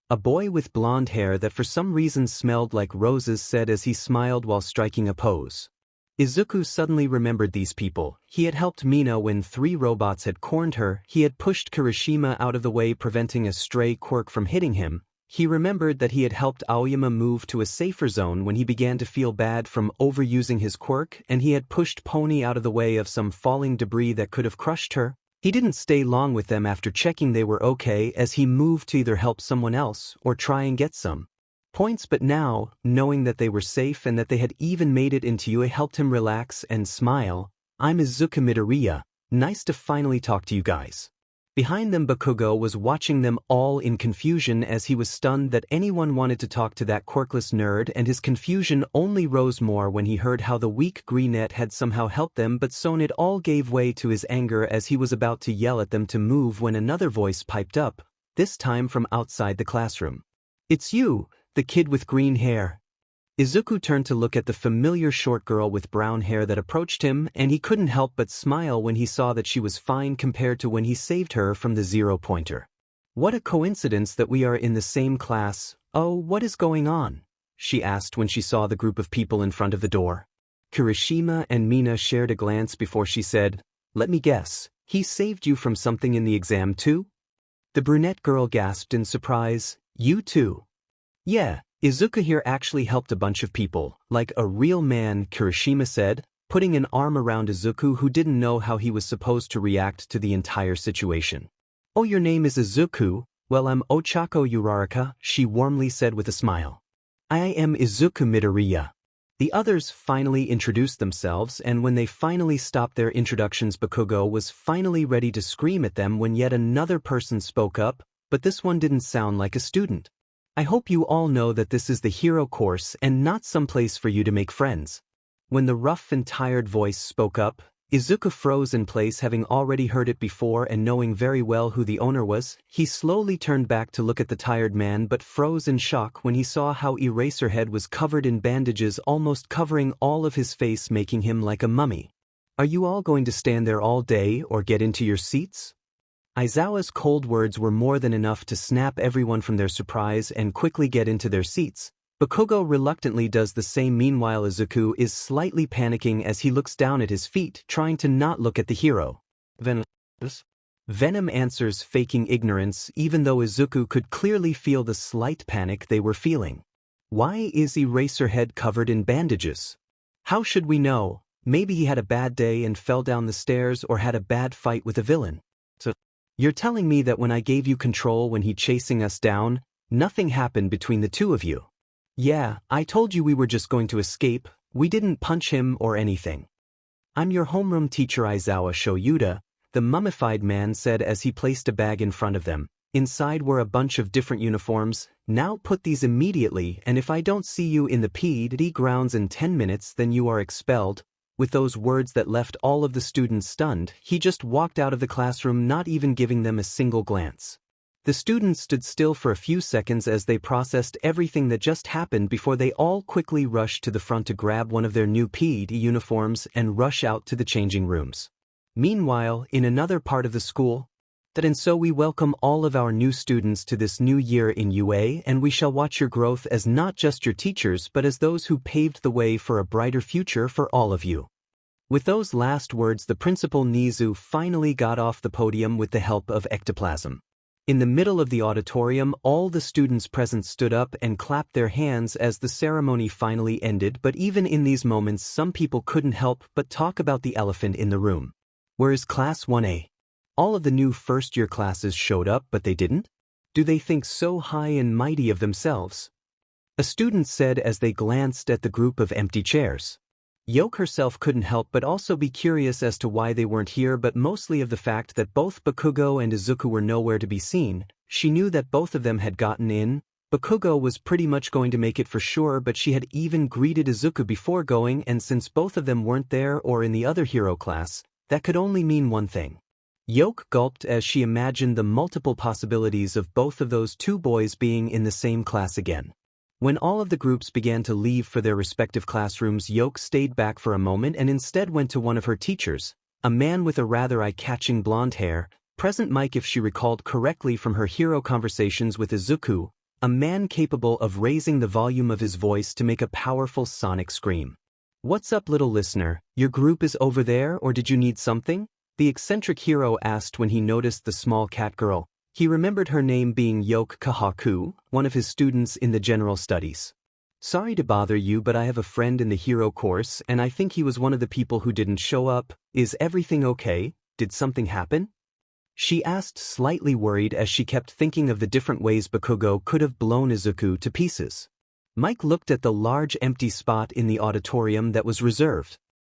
A boy with blonde hair that for some reason smelled like roses said as he smiled while striking a pose. Izuku suddenly remembered these people. He had helped Mina when 3 robots had cornered her, he had pushed Kirishima out of the way preventing a stray quirk from hitting him. He remembered that he had helped Aoyama move to a safer zone when he began to feel bad from overusing his quirk, and he had pushed Pony out of the way of some falling debris that could have crushed her. He didn't stay long with them after checking they were okay as he moved to either help someone else or try and get some points, but now, knowing that they were safe and that they had even made it into UA helped him relax and smile. I'm Izuku Midoriya, nice to finally talk to you guys. Behind them Bakugo was watching them all in confusion as he was stunned that anyone wanted to talk to that quirkless nerd, and his confusion only rose more when he heard how the weak Greenette had somehow helped them, but soon it all gave way to his anger as he was about to yell at them to move when another voice piped up, this time from outside the classroom. It's you, the kid with green hair. Izuku turned to look at the familiar short girl with brown hair that approached him, and he couldn't help but smile when he saw that she was fine compared to when he saved her from the zero-pointer. What a coincidence that we are in the same class. Oh, what is going on? She asked when she saw the group of people in front of the door. Kirishima and Mina shared a glance before she said, let me guess, he saved you from something in the exam too? The brunette girl gasped in surprise, you too? Yeah, Izuku here actually helped a bunch of people, like a real man, Kirishima said, putting an arm around Izuku who didn't know how he was supposed to react to the entire situation. Oh, your name is Izuku? Well, I'm Ochako Uraraka, she warmly said with a smile. I am Izuku Midoriya. The others finally introduced themselves, and when they finally stopped their introductions Bakugo was finally ready to scream at them when yet another person spoke up, but this one didn't sound like a student. I hope you all know that this is the hero course and not some place for you to make friends. When the rough and tired voice spoke up, Izuku froze in place, having already heard it before and knowing very well who the owner was. He slowly turned back to look at the tired man but froze in shock when he saw how Eraserhead was covered in bandages almost covering all of his face, making him like a mummy. Are you all going to stand there all day or get into your seats? Aizawa's cold words were more than enough to snap everyone from their surprise and quickly get into their seats. Bakugo reluctantly does the same. Meanwhile Izuku is slightly panicking as he looks down at his feet, trying to not look at the hero. Venom answers, faking ignorance even though Izuku could clearly feel the slight panic they were feeling. Why is Eraserhead covered in bandages? How should we know? Maybe he had a bad day and fell down the stairs or had a bad fight with a villain. You're telling me that when I gave you control when he chasing us down, nothing happened between the two of you? Yeah, I told you we were just going to escape, we didn't punch him or anything. I'm your homeroom teacher Aizawa Shoyuda, the mummified man said as he placed a bag in front of them. Inside were a bunch of different uniforms. Now put these immediately, and if I don't see you in the PD grounds in 10 minutes then you are expelled. With those words that left all of the students stunned, he just walked out of the classroom, not even giving them a single glance. The students stood still for a few seconds as they processed everything that just happened before they all quickly rushed to the front to grab one of their new PD uniforms and rush out to the changing rooms. Meanwhile, in another part of the school, and so we welcome all of our new students to this new year in UA, and we shall watch your growth as not just your teachers but as those who paved the way for a brighter future for all of you. With those last words the principal Nizu finally got off the podium with the help of ectoplasm. In the middle of the auditorium all the students present stood up and clapped their hands as the ceremony finally ended, but even in these moments some people couldn't help but talk about the elephant in the room. Where is Class 1A? All of the new first-year classes showed up but they didn't? Do they think so high and mighty of themselves? A student said as they glanced at the group of empty chairs. Yoke herself couldn't help but also be curious as to why they weren't here, but mostly of the fact that both Bakugo and Izuku were nowhere to be seen. She knew that both of them had gotten in. Bakugo was pretty much going to make it for sure, but she had even greeted Izuku before going, and since both of them weren't there or in the other hero class, that could only mean one thing. Yoke gulped as she imagined the multiple possibilities of both of those two boys being in the same class again. When all of the groups began to leave for their respective classrooms, Yoke stayed back for a moment and instead went to one of her teachers, a man with a rather eye-catching blonde hair. Present mic if she recalled correctly from her hero conversations with Izuku, a man capable of raising the volume of his voice to make a powerful sonic scream. "What's up, little listener? Your group is over there, or did you need something?" the eccentric hero asked when he noticed the small cat girl. He remembered her name being Yoke Kahaku, one of his students in the general studies. "Sorry to bother you, but I have a friend in the hero course and I think he was one of the people who didn't show up. Is everything okay? Did something happen?" she asked, slightly worried as she kept thinking of the different ways Bakugo could have blown Izuku to pieces. Mike looked at the large empty spot in the auditorium that was reserved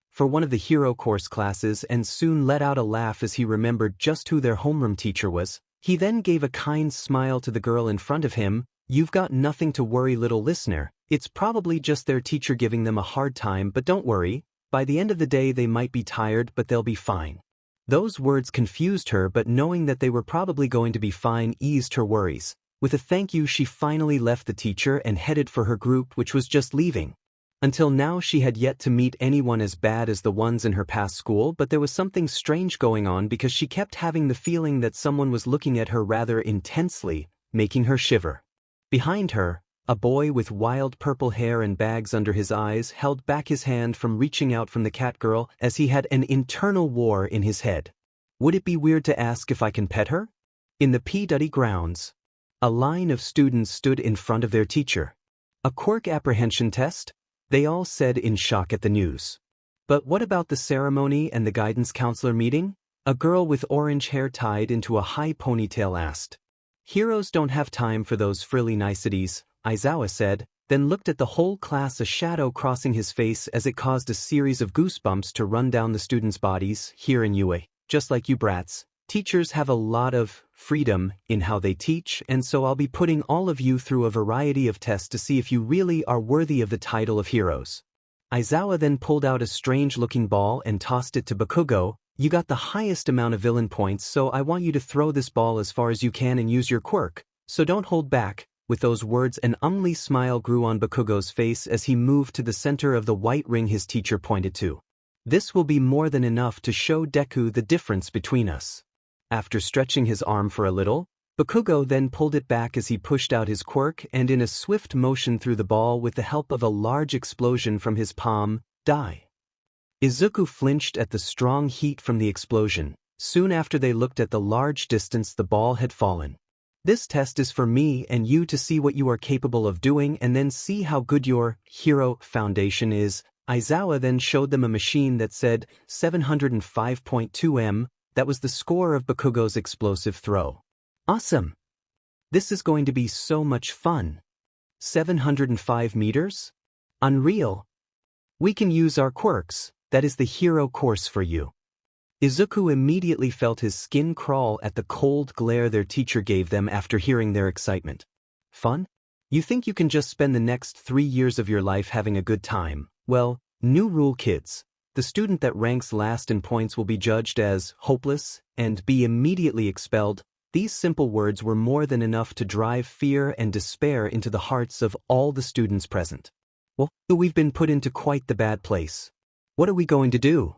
for one of the hero course classes and soon let out a laugh as he remembered just who their homeroom teacher was. He then gave a kind smile to the girl in front of him. "You've got nothing to worry, little listener. It's probably just their teacher giving them a hard time, but don't worry. By the end of the day they might be tired, but they'll be fine." Those words confused her, but knowing that they were probably going to be fine eased her worries. With a thank you, she finally left the teacher and headed for her group, which was just leaving. Until now she had yet to meet anyone as bad as the ones in her past school, but there was something strange going on because she kept having the feeling that someone was looking at her rather intensely, making her shiver. Behind her, a boy with wild purple hair and bags under his eyes held back his hand from reaching out from the cat girl as he had an internal war in his head. "Would it be weird to ask if I can pet her?" In the P. grounds, a line of students stood in front of their teacher. "A quirk apprehension test?" they all said in shock at the news. "But what about the ceremony and the guidance counselor meeting?" a girl with orange hair tied into a high ponytail asked. "Heroes don't have time for those frilly niceties," Aizawa said, then looked at the whole class, a shadow crossing his face as it caused a series of goosebumps to run down the students' bodies. "Here in UA, just like you brats, teachers have a lot of freedom in how they teach, and so I'll be putting all of you through a variety of tests to see if you really are worthy of the title of heroes." Aizawa then pulled out a strange-looking ball and tossed it to Bakugo. "You got the highest amount of villain points, so I want you to throw this ball as far as you can and use your quirk, so don't hold back." With those words, an ugly smile grew on Bakugo's face as he moved to the center of the white ring his teacher pointed to. "This will be more than enough to show Deku the difference between us." After stretching his arm for a little, Bakugo then pulled it back as he pushed out his quirk and in a swift motion threw the ball with the help of a large explosion from his palm. "Die." Izuku flinched at the strong heat from the explosion. Soon after they looked at the large distance the ball had fallen. "This test is for me and you to see what you are capable of doing and then see how good your hero foundation is." Aizawa then showed them a machine that said 705.2 m. That was the score of Bakugo's explosive throw. "Awesome! This is going to be so much fun. 705 meters? Unreal! We can use our quirks. That is the hero course for you." Izuku immediately felt his skin crawl at the cold glare their teacher gave them after hearing their excitement. "Fun? You think you can just spend the next 3 years of your life having a good time? Well, new rule, kids. The student that ranks last in points will be judged as hopeless and be immediately expelled." These simple words were more than enough to drive fear and despair into the hearts of all the students present. "Well, we've been put into quite the bad place. What are we going to do?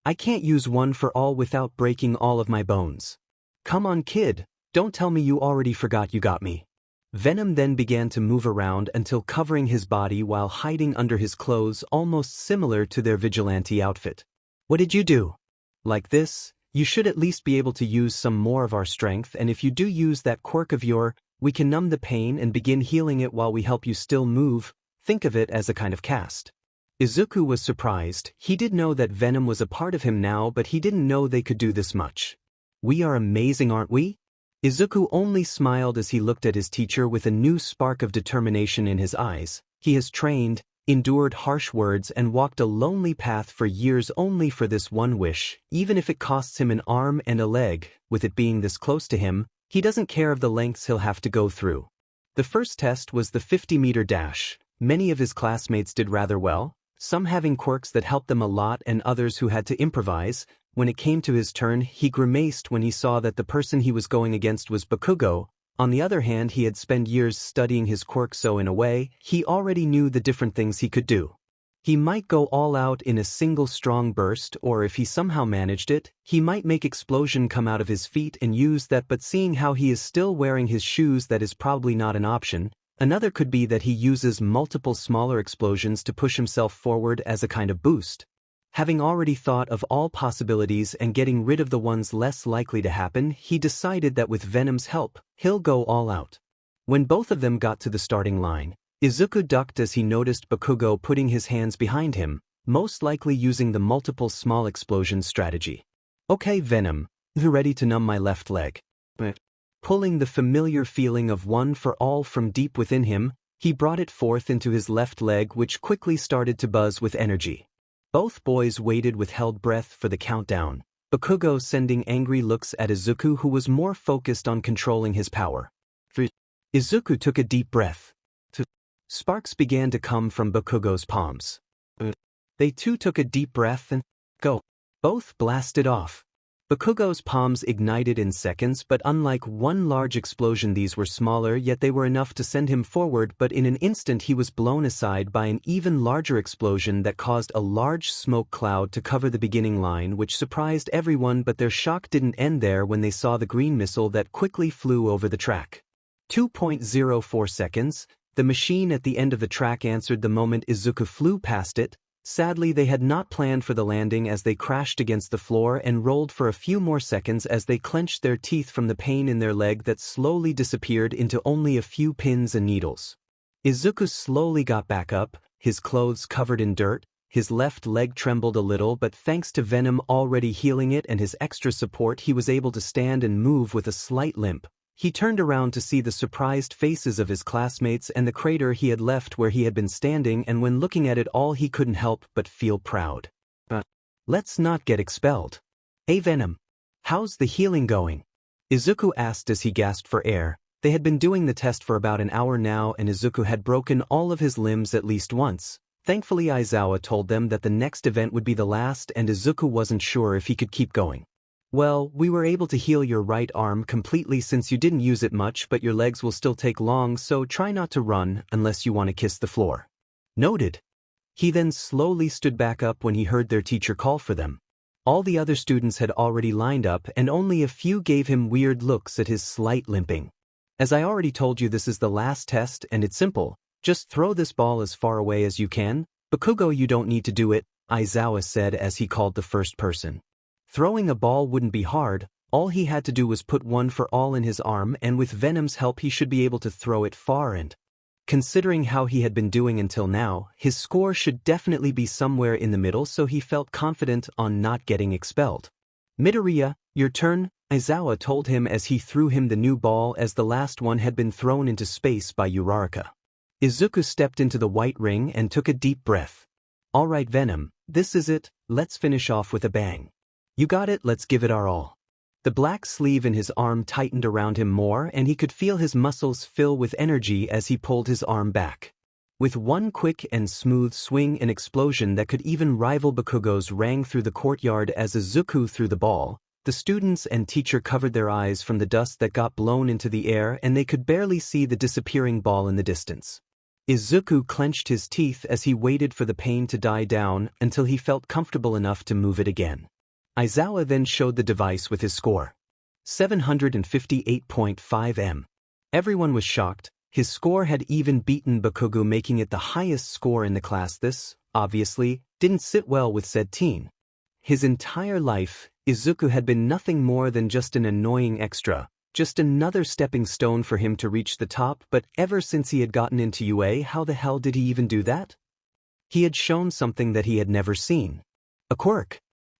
I can't use one for all without breaking all of my bones. Come on, kid, don't tell me you already forgot you got me." Venom then began to move around until covering his body while hiding under his clothes, almost similar to their vigilante outfit. "What did you do? Like this? You should at least be able to use some more of our strength, and if you do use that quirk of yours, we can numb the pain and begin healing it while we help you still move. Think of it as a kind of cast." Izuku was surprised. He did know that Venom was a part of him now, but he didn't know they could do this much. "We are amazing, aren't we?" Izuku only smiled as he looked at his teacher with a new spark of determination in his eyes. He has trained, endured harsh words and walked a lonely path for years only for this one wish. Even if it costs him an arm and a leg, with it being this close to him, he doesn't care of the lengths he'll have to go through. The first test was the 50-meter dash. Many of his classmates did rather well, some having quirks that helped them a lot and others who had to improvise. When it came to his turn, he grimaced when he saw that the person he was going against was Bakugo. On the other hand, he had spent years studying his quirk, so in a way, he already knew the different things he could do. He might go all out in a single strong burst, or if he somehow managed it, he might make explosion come out of his feet and use that, but seeing how he is still wearing his shoes, that is probably not an option. Another could be that he uses multiple smaller explosions to push himself forward as a kind of boost. Having already thought of all possibilities and getting rid of the ones less likely to happen, he decided that with Venom's help, he'll go all out. When both of them got to the starting line, Izuku ducked as he noticed Bakugo putting his hands behind him, most likely using the multiple small explosions strategy. Okay, Venom, you ready to numb my left leg? Pulling the familiar feeling of one for all from deep within him, he brought it forth into his left leg, which quickly started to buzz with energy. Both boys waited with held breath for the countdown, Bakugo sending angry looks at Izuku, who was more focused on controlling his power. Izuku took a deep breath. Sparks began to come from Bakugo's palms. They too took a deep breath and go. Both blasted off. Bakugo's palms ignited in seconds, but unlike one large explosion, these were smaller, yet they were enough to send him forward, but in an instant he was blown aside by an even larger explosion that caused a large smoke cloud to cover the beginning line, which surprised everyone, but their shock didn't end there when they saw the green missile that quickly flew over the track. 2.04 seconds, the machine at the end of the track answered the moment Izuku flew past it. Sadly, they had not planned for the landing as they crashed against the floor and rolled for a few more seconds as they clenched their teeth from the pain in their leg that slowly disappeared into only a few pins and needles. Izuku slowly got back up, his clothes covered in dirt, his left leg trembled a little, but thanks to Venom already healing it and his extra support, he was able to stand and move with a slight limp. He turned around to see the surprised faces of his classmates and the crater he had left where he had been standing, and when looking at it all he couldn't help but feel proud. Let's not get expelled. Hey Venom, how's the healing going? Izuku asked as he gasped for air. They had been doing the test for about an hour now and Izuku had broken all of his limbs at least once. Thankfully Aizawa told them that the next event would be the last and Izuku wasn't sure if he could keep going. Well, we were able to heal your right arm completely since you didn't use it much, but your legs will still take long, so try not to run unless you want to kiss the floor. Noted. He then slowly stood back up when he heard their teacher call for them. All the other students had already lined up and only a few gave him weird looks at his slight limping. As I already told you, this is the last test and it's simple. Just throw this ball as far away as you can. Bakugo, you don't need to do it, Aizawa said as he called the first person. Throwing a ball wouldn't be hard, all he had to do was put one for all in his arm, and with Venom's help he should be able to throw it far, and considering how he had been doing until now, his score should definitely be somewhere in the middle, so he felt confident on not getting expelled. Midoriya, your turn, Aizawa told him as he threw him the new ball as the last one had been thrown into space by Uraraka. Izuku stepped into the white ring and took a deep breath. Alright Venom, this is it, let's finish off with a bang. You got it, let's give it our all. The black sleeve in his arm tightened around him more and he could feel his muscles fill with energy as he pulled his arm back. With one quick and smooth swing, an explosion that could even rival Bakugo's rang through the courtyard as Izuku threw the ball. The students and teacher covered their eyes from the dust that got blown into the air and they could barely see the disappearing ball in the distance. Izuku clenched his teeth as he waited for the pain to die down until he felt comfortable enough to move it again. Aizawa then showed the device with his score. 758.5 m. Everyone was shocked. His score had even beaten Bakugo, making it the highest score in the class. This, obviously, didn't sit well with said teen. His entire life, Izuku had been nothing more than just an annoying extra, just another stepping stone for him to reach the top, but ever since he had gotten into UA, how the hell did he even do that? He had shown something that he had never seen. A quirk.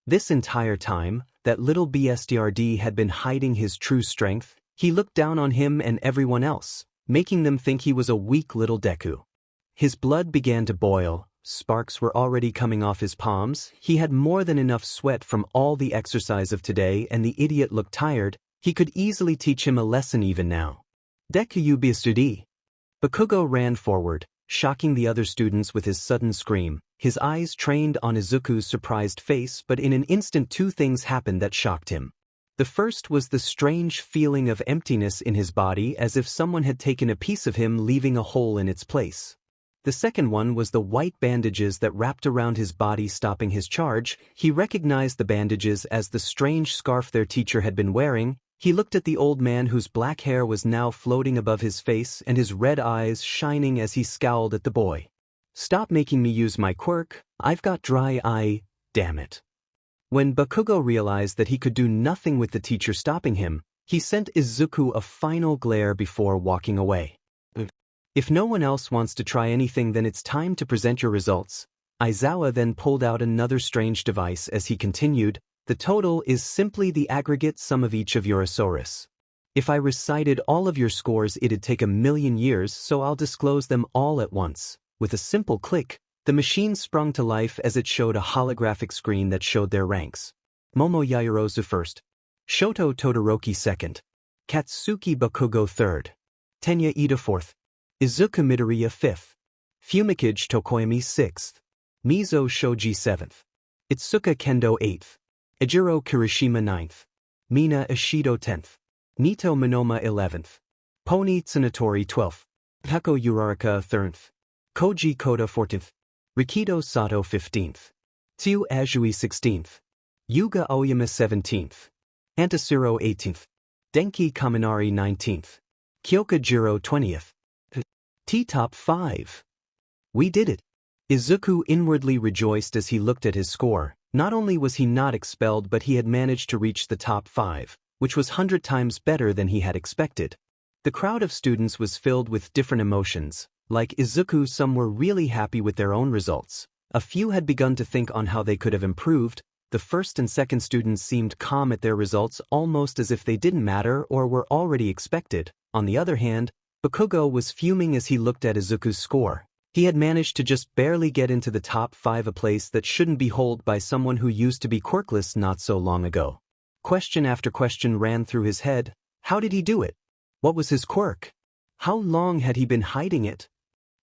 This entire time, that little BSDRD had been hiding his true strength. He looked down on him and everyone else, making them think he was a weak little Deku. His blood began to boil, sparks were already coming off his palms, he had more than enough sweat from all the exercise of today and the idiot looked tired. He could easily teach him a lesson even now. Deku you BSDRD. Bakugo ran forward, shocking the other students with his sudden scream. His eyes trained on Izuku's surprised face, but in an instant two things happened that shocked him. The first was the strange feeling of emptiness in his body, as if someone had taken a piece of him, leaving a hole in its place. The second one was the white bandages that wrapped around his body, stopping his charge. He recognized the bandages as the strange scarf their teacher had been wearing. He looked at the old man whose black hair was now floating above his face and his red eyes shining as he scowled at the boy. "Stop making me use my quirk, I've got dry eye, damn it." When Bakugo realized that he could do nothing with the teacher stopping him, he sent Izuku a final glare before walking away. "If no one else wants to try anything, then it's time to present your results." Aizawa then pulled out another strange device as he continued, "The total is simply the aggregate sum of each of your Asaurus. If I recited all of your scores, it'd take 1,000,000 years, so I'll disclose them all at once." With a simple click, the machine sprung to life as it showed a holographic screen that showed their ranks. Momo Yaoyorozu first. Shoto Todoroki second. Katsuki Bakugo third. Tenya Ida fourth. Izuku Midoriya fifth. Fumikage Tokoyami sixth. Mizo Shoji seventh. Itsuka Kendo eighth. Ejiro Kirishima ninth. Mina Ishido 10th. Nito Minoma 11th. Pony Tsunatori 12th. Tako Uraraka 3rd. Koji Koda 14th. Rikido Sato 15th. Tsu Azui 16th. Yuga Aoyama 17th. Antasuro 18th. Denki Kaminari 19th. Kyoka Jiro 20th. T-Top 5. We did it. Izuku inwardly rejoiced as he looked at his score. Not only was he not expelled, but he had managed to reach the top 5, which was 100 times better than he had expected. The crowd of students was filled with different emotions. Like Izuku, some were really happy with their own results. A few had begun to think on how they could have improved. The first and second students seemed calm at their results, almost as if they didn't matter or were already expected. On the other hand, Bakugo was fuming as he looked at Izuku's score. He had managed to just barely get into the top 5, a place that shouldn't be held by someone who used to be quirkless not so long ago. Question after question ran through his head. How did he do it? What was his quirk? How long had he been hiding it?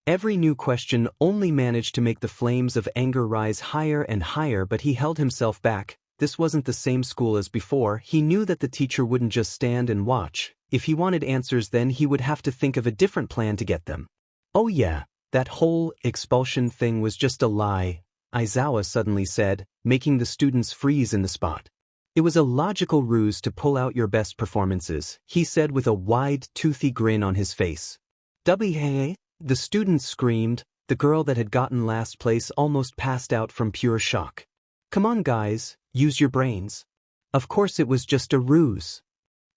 Every new question only managed to make the flames of anger rise higher and higher, but he held himself back. This wasn't the same school as before. He knew that the teacher wouldn't just stand and watch. If he wanted answers, then he would have to think of a different plan to get them. "Oh yeah, that whole expulsion thing was just a lie," Aizawa suddenly said, making the students freeze in the spot. "It was a logical ruse to pull out your best performances," he said with a wide, toothy grin on his face. "Hey!" The students screamed. The girl that had gotten last place almost passed out from pure shock. "Come on guys, use your brains. Of course it was just a ruse."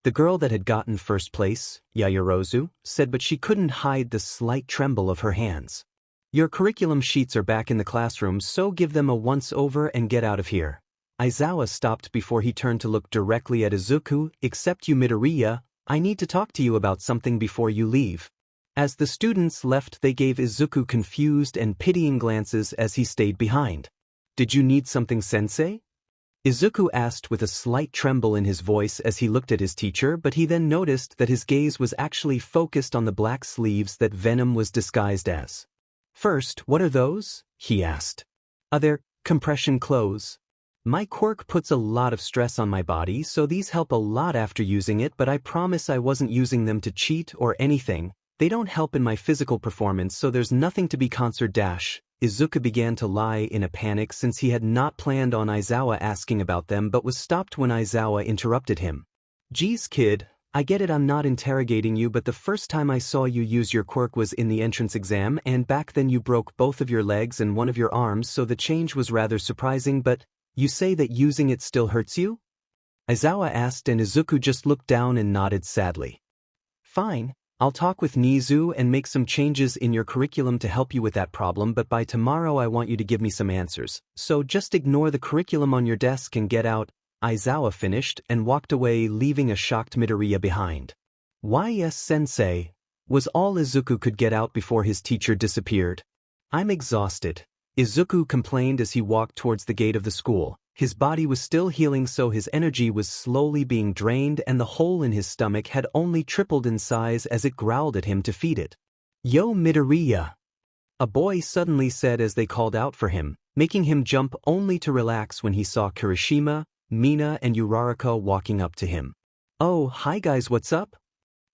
The girl that had gotten first place, Yaoyorozu, said, but she couldn't hide the slight tremble of her hands. "Your curriculum sheets are back in the classroom, so give them a once-over and get out of here." Aizawa stopped before he turned to look directly at Izuku. "Except you, Midoriya, I need to talk to you about something before you leave." As the students left, they gave Izuku confused and pitying glances as he stayed behind. "Did you need something, sensei?" Izuku asked with a slight tremble in his voice as he looked at his teacher, but he then noticed that his gaze was actually focused on the black sleeves that Venom was disguised as. "First, what are those?" he asked. "They're compression clothes. My quirk puts a lot of stress on my body, so these help a lot after using it, but I promise I wasn't using them to cheat or anything. They don't help in my physical performance, so there's nothing to be concerned." Izuku began to lie in a panic since he had not planned on Aizawa asking about them, but was stopped when Aizawa interrupted him. "Geez kid, I get it, I'm not interrogating you, but the first time I saw you use your quirk was in the entrance exam, and back then you broke both of your legs and one of your arms, so the change was rather surprising, but you say that using it still hurts you?" Aizawa asked, and Izuku just looked down and nodded sadly. "Fine. I'll talk with Nizu and make some changes in your curriculum to help you with that problem, but by tomorrow I want you to give me some answers. So just ignore the curriculum on your desk and get out." Aizawa finished and walked away, leaving a shocked Midoriya behind. "Why yes, sensei," was all Izuku could get out before his teacher disappeared. "I'm exhausted," Izuku complained as he walked towards the gate of the school. His body was still healing, so his energy was slowly being drained, and the hole in his stomach had only tripled in size as it growled at him to feed it. "Yo, Midoriya!" a boy suddenly said as they called out for him, making him jump only to relax when he saw Kirishima, Mina and Uraraka walking up to him. "Oh, hi guys, what's up?"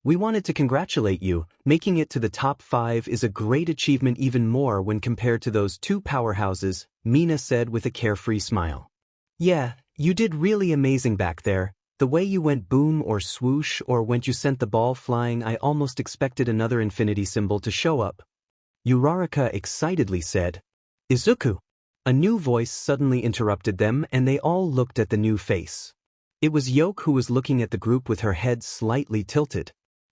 We wanted to congratulate you. Making it to the top 5 is a great achievement, even more when compared to those two powerhouses, Mina said with a carefree smile. Yeah, you did really amazing back there. The way you went boom or swoosh or when you sent the ball flying, I almost expected another infinity symbol to show up. Uraraka excitedly said. Izuku. A new voice suddenly interrupted them and they all looked at the new face. It was Yoke, who was looking at the group with her head slightly tilted.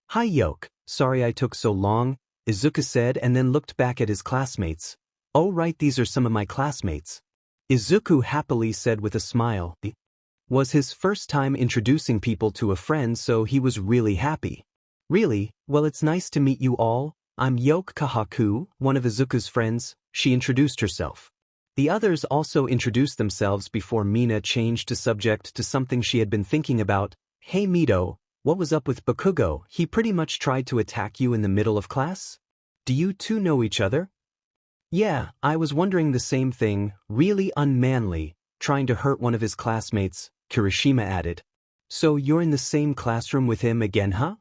Hi Yoke, sorry I took so long, Izuku said and then looked back at his classmates. Oh right, these are some of my classmates. Izuku happily said with a smile. It was his first time introducing people to a friend, so he was really happy. Really? Well, it's nice to meet you all. I'm Yoke Kahaku, one of Izuku's friends, she introduced herself. The others also introduced themselves before Mina changed the subject to something she had been thinking about. Hey Mito, what was up with Bakugo? He pretty much tried to attack you in the middle of class? Do you two know each other? Yeah, I was wondering the same thing, really unmanly, trying to hurt one of his classmates, Kirishima added. So you're in the same classroom with him again, huh?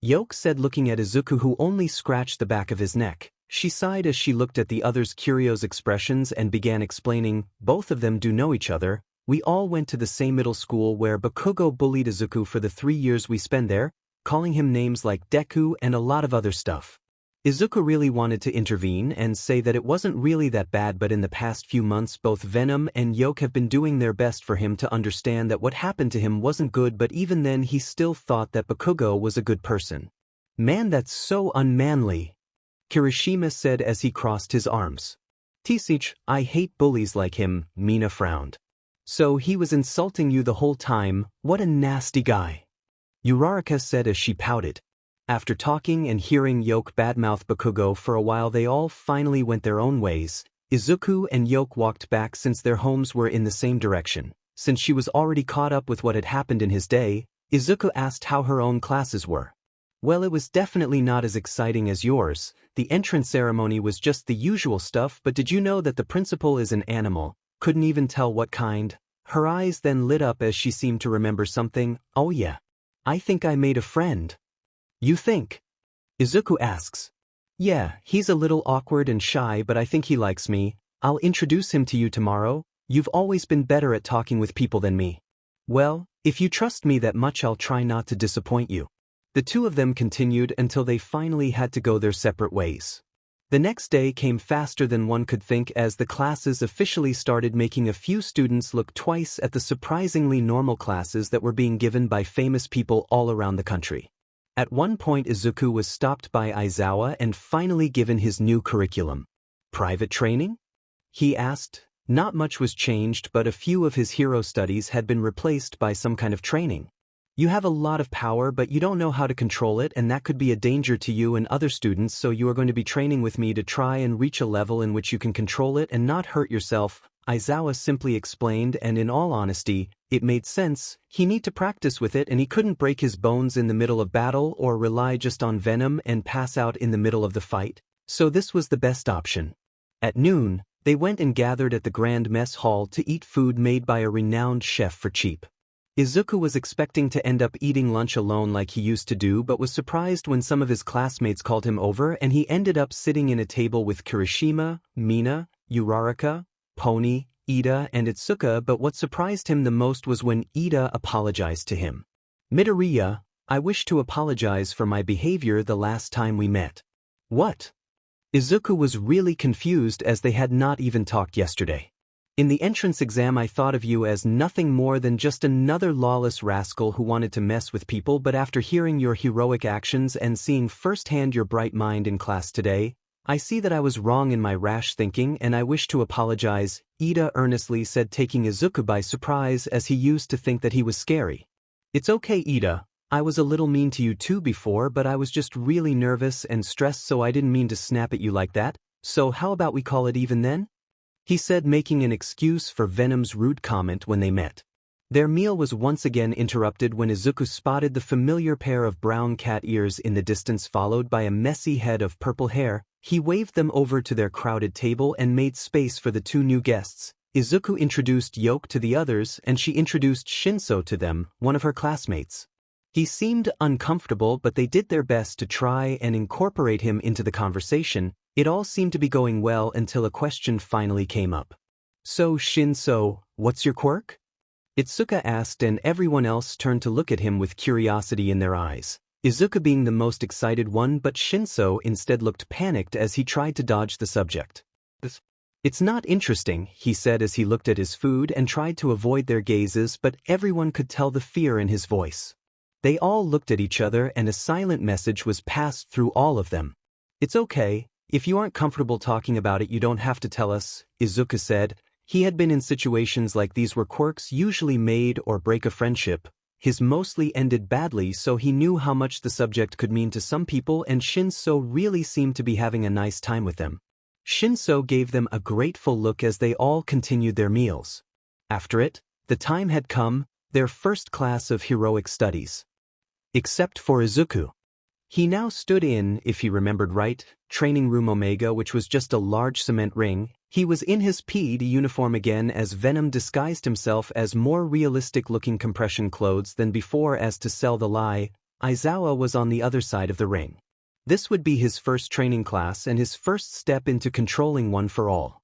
Yoke said, looking at Izuku, who only scratched the back of his neck. She sighed as she looked at the others' curious expressions and began explaining, both of them do know each other. We all went to the same middle school where Bakugo bullied Izuku for the 3 years we spent there, calling him names like Deku and a lot of other stuff. Izuku really wanted to intervene and say that it wasn't really that bad, but in the past few months both Venom and Yoke have been doing their best for him to understand that what happened to him wasn't good, but even then he still thought that Bakugo was a good person. Man, that's so unmanly, Kirishima said as he crossed his arms. Tisich, I hate bullies like him, Mina frowned. So he was insulting you the whole time, what a nasty guy. Uraraka said as she pouted. After talking and hearing Yoke badmouth Bakugo for a while, they all finally went their own ways. Izuku and Yoke walked back since their homes were in the same direction. Since she was already caught up with what had happened in his day, Izuku asked how her own classes were. Well, it was definitely not as exciting as yours. The entrance ceremony was just the usual stuff, but did you know that the principal is an animal? Couldn't even tell what kind. Her eyes then lit up as she seemed to remember something. Oh yeah. I think I made a friend. You think? Izuku asks. Yeah, he's a little awkward and shy, but I think he likes me. I'll introduce him to you tomorrow. You've always been better at talking with people than me. Well, if you trust me that much, I'll try not to disappoint you. The two of them continued until they finally had to go their separate ways. The next day came faster than one could think as the classes officially started, making a few students look twice at the surprisingly normal classes that were being given by famous people all around the country. At one point Izuku was stopped by Aizawa and finally given his new curriculum. Private training? He asked. Not much was changed, but a few of his hero studies had been replaced by some kind of training. You have a lot of power, but you don't know how to control it, and that could be a danger to you and other students, so you are going to be training with me to try and reach a level in which you can control it and not hurt yourself, Aizawa simply explained, and in all honesty, it made sense. He need to practice with it and he couldn't break his bones in the middle of battle or rely just on Venom and pass out in the middle of the fight, so this was the best option. At noon, they went and gathered at the Grand Mess Hall to eat food made by a renowned chef for cheap. Izuku was expecting to end up eating lunch alone like he used to do, but was surprised when some of his classmates called him over and he ended up sitting in a table with Kirishima, Mina, Uraraka, Pony, Ida and Itsuka, but what surprised him the most was when Ida apologized to him. Midoriya, I wish to apologize for my behavior the last time we met. What? Izuku was really confused as they had not even talked yesterday. In the entrance exam I thought of you as nothing more than just another lawless rascal who wanted to mess with people, but after hearing your heroic actions and seeing firsthand your bright mind in class today, I see that I was wrong in my rash thinking and I wish to apologize, Ida earnestly said, taking Izuku by surprise as he used to think that he was scary. It's okay, Ida. I was a little mean to you too before, but I was just really nervous and stressed, so I didn't mean to snap at you like that, so how about we call it even then? He said, making an excuse for Venom's rude comment when they met. Their meal was once again interrupted when Izuku spotted the familiar pair of brown cat ears in the distance, followed by a messy head of purple hair. He waved them over to their crowded table and made space for the two new guests. Izuku introduced Yoke to the others and she introduced Shinso to them, one of her classmates. He seemed uncomfortable, but they did their best to try and incorporate him into the conversation. It all seemed to be going well until a question finally came up. "So, Shinso, what's your quirk?" Itsuka asked, and everyone else turned to look at him with curiosity in their eyes. Izuka being the most excited one, but Shinso instead looked panicked as he tried to dodge the subject. "It's not interesting," he said as he looked at his food and tried to avoid their gazes, but everyone could tell the fear in his voice. They all looked at each other and a silent message was passed through all of them. "It's okay, if you aren't comfortable talking about it you don't have to tell us," Izuka said. He had been in situations like these where quirks usually made or break a friendship. His mostly ended badly, so he knew how much the subject could mean to some people, and Shinso really seemed to be having a nice time with them. Shinso gave them a grateful look as they all continued their meals. After it, the time had come, their first class of heroic studies. Except for Izuku. He now stood in, if he remembered right, training room Omega, which was just a large cement ring. He was in his PD uniform again as Venom disguised himself as more realistic-looking compression clothes than before as to sell the lie. Aizawa was on the other side of the ring. This would be his first training class and his first step into controlling one for all.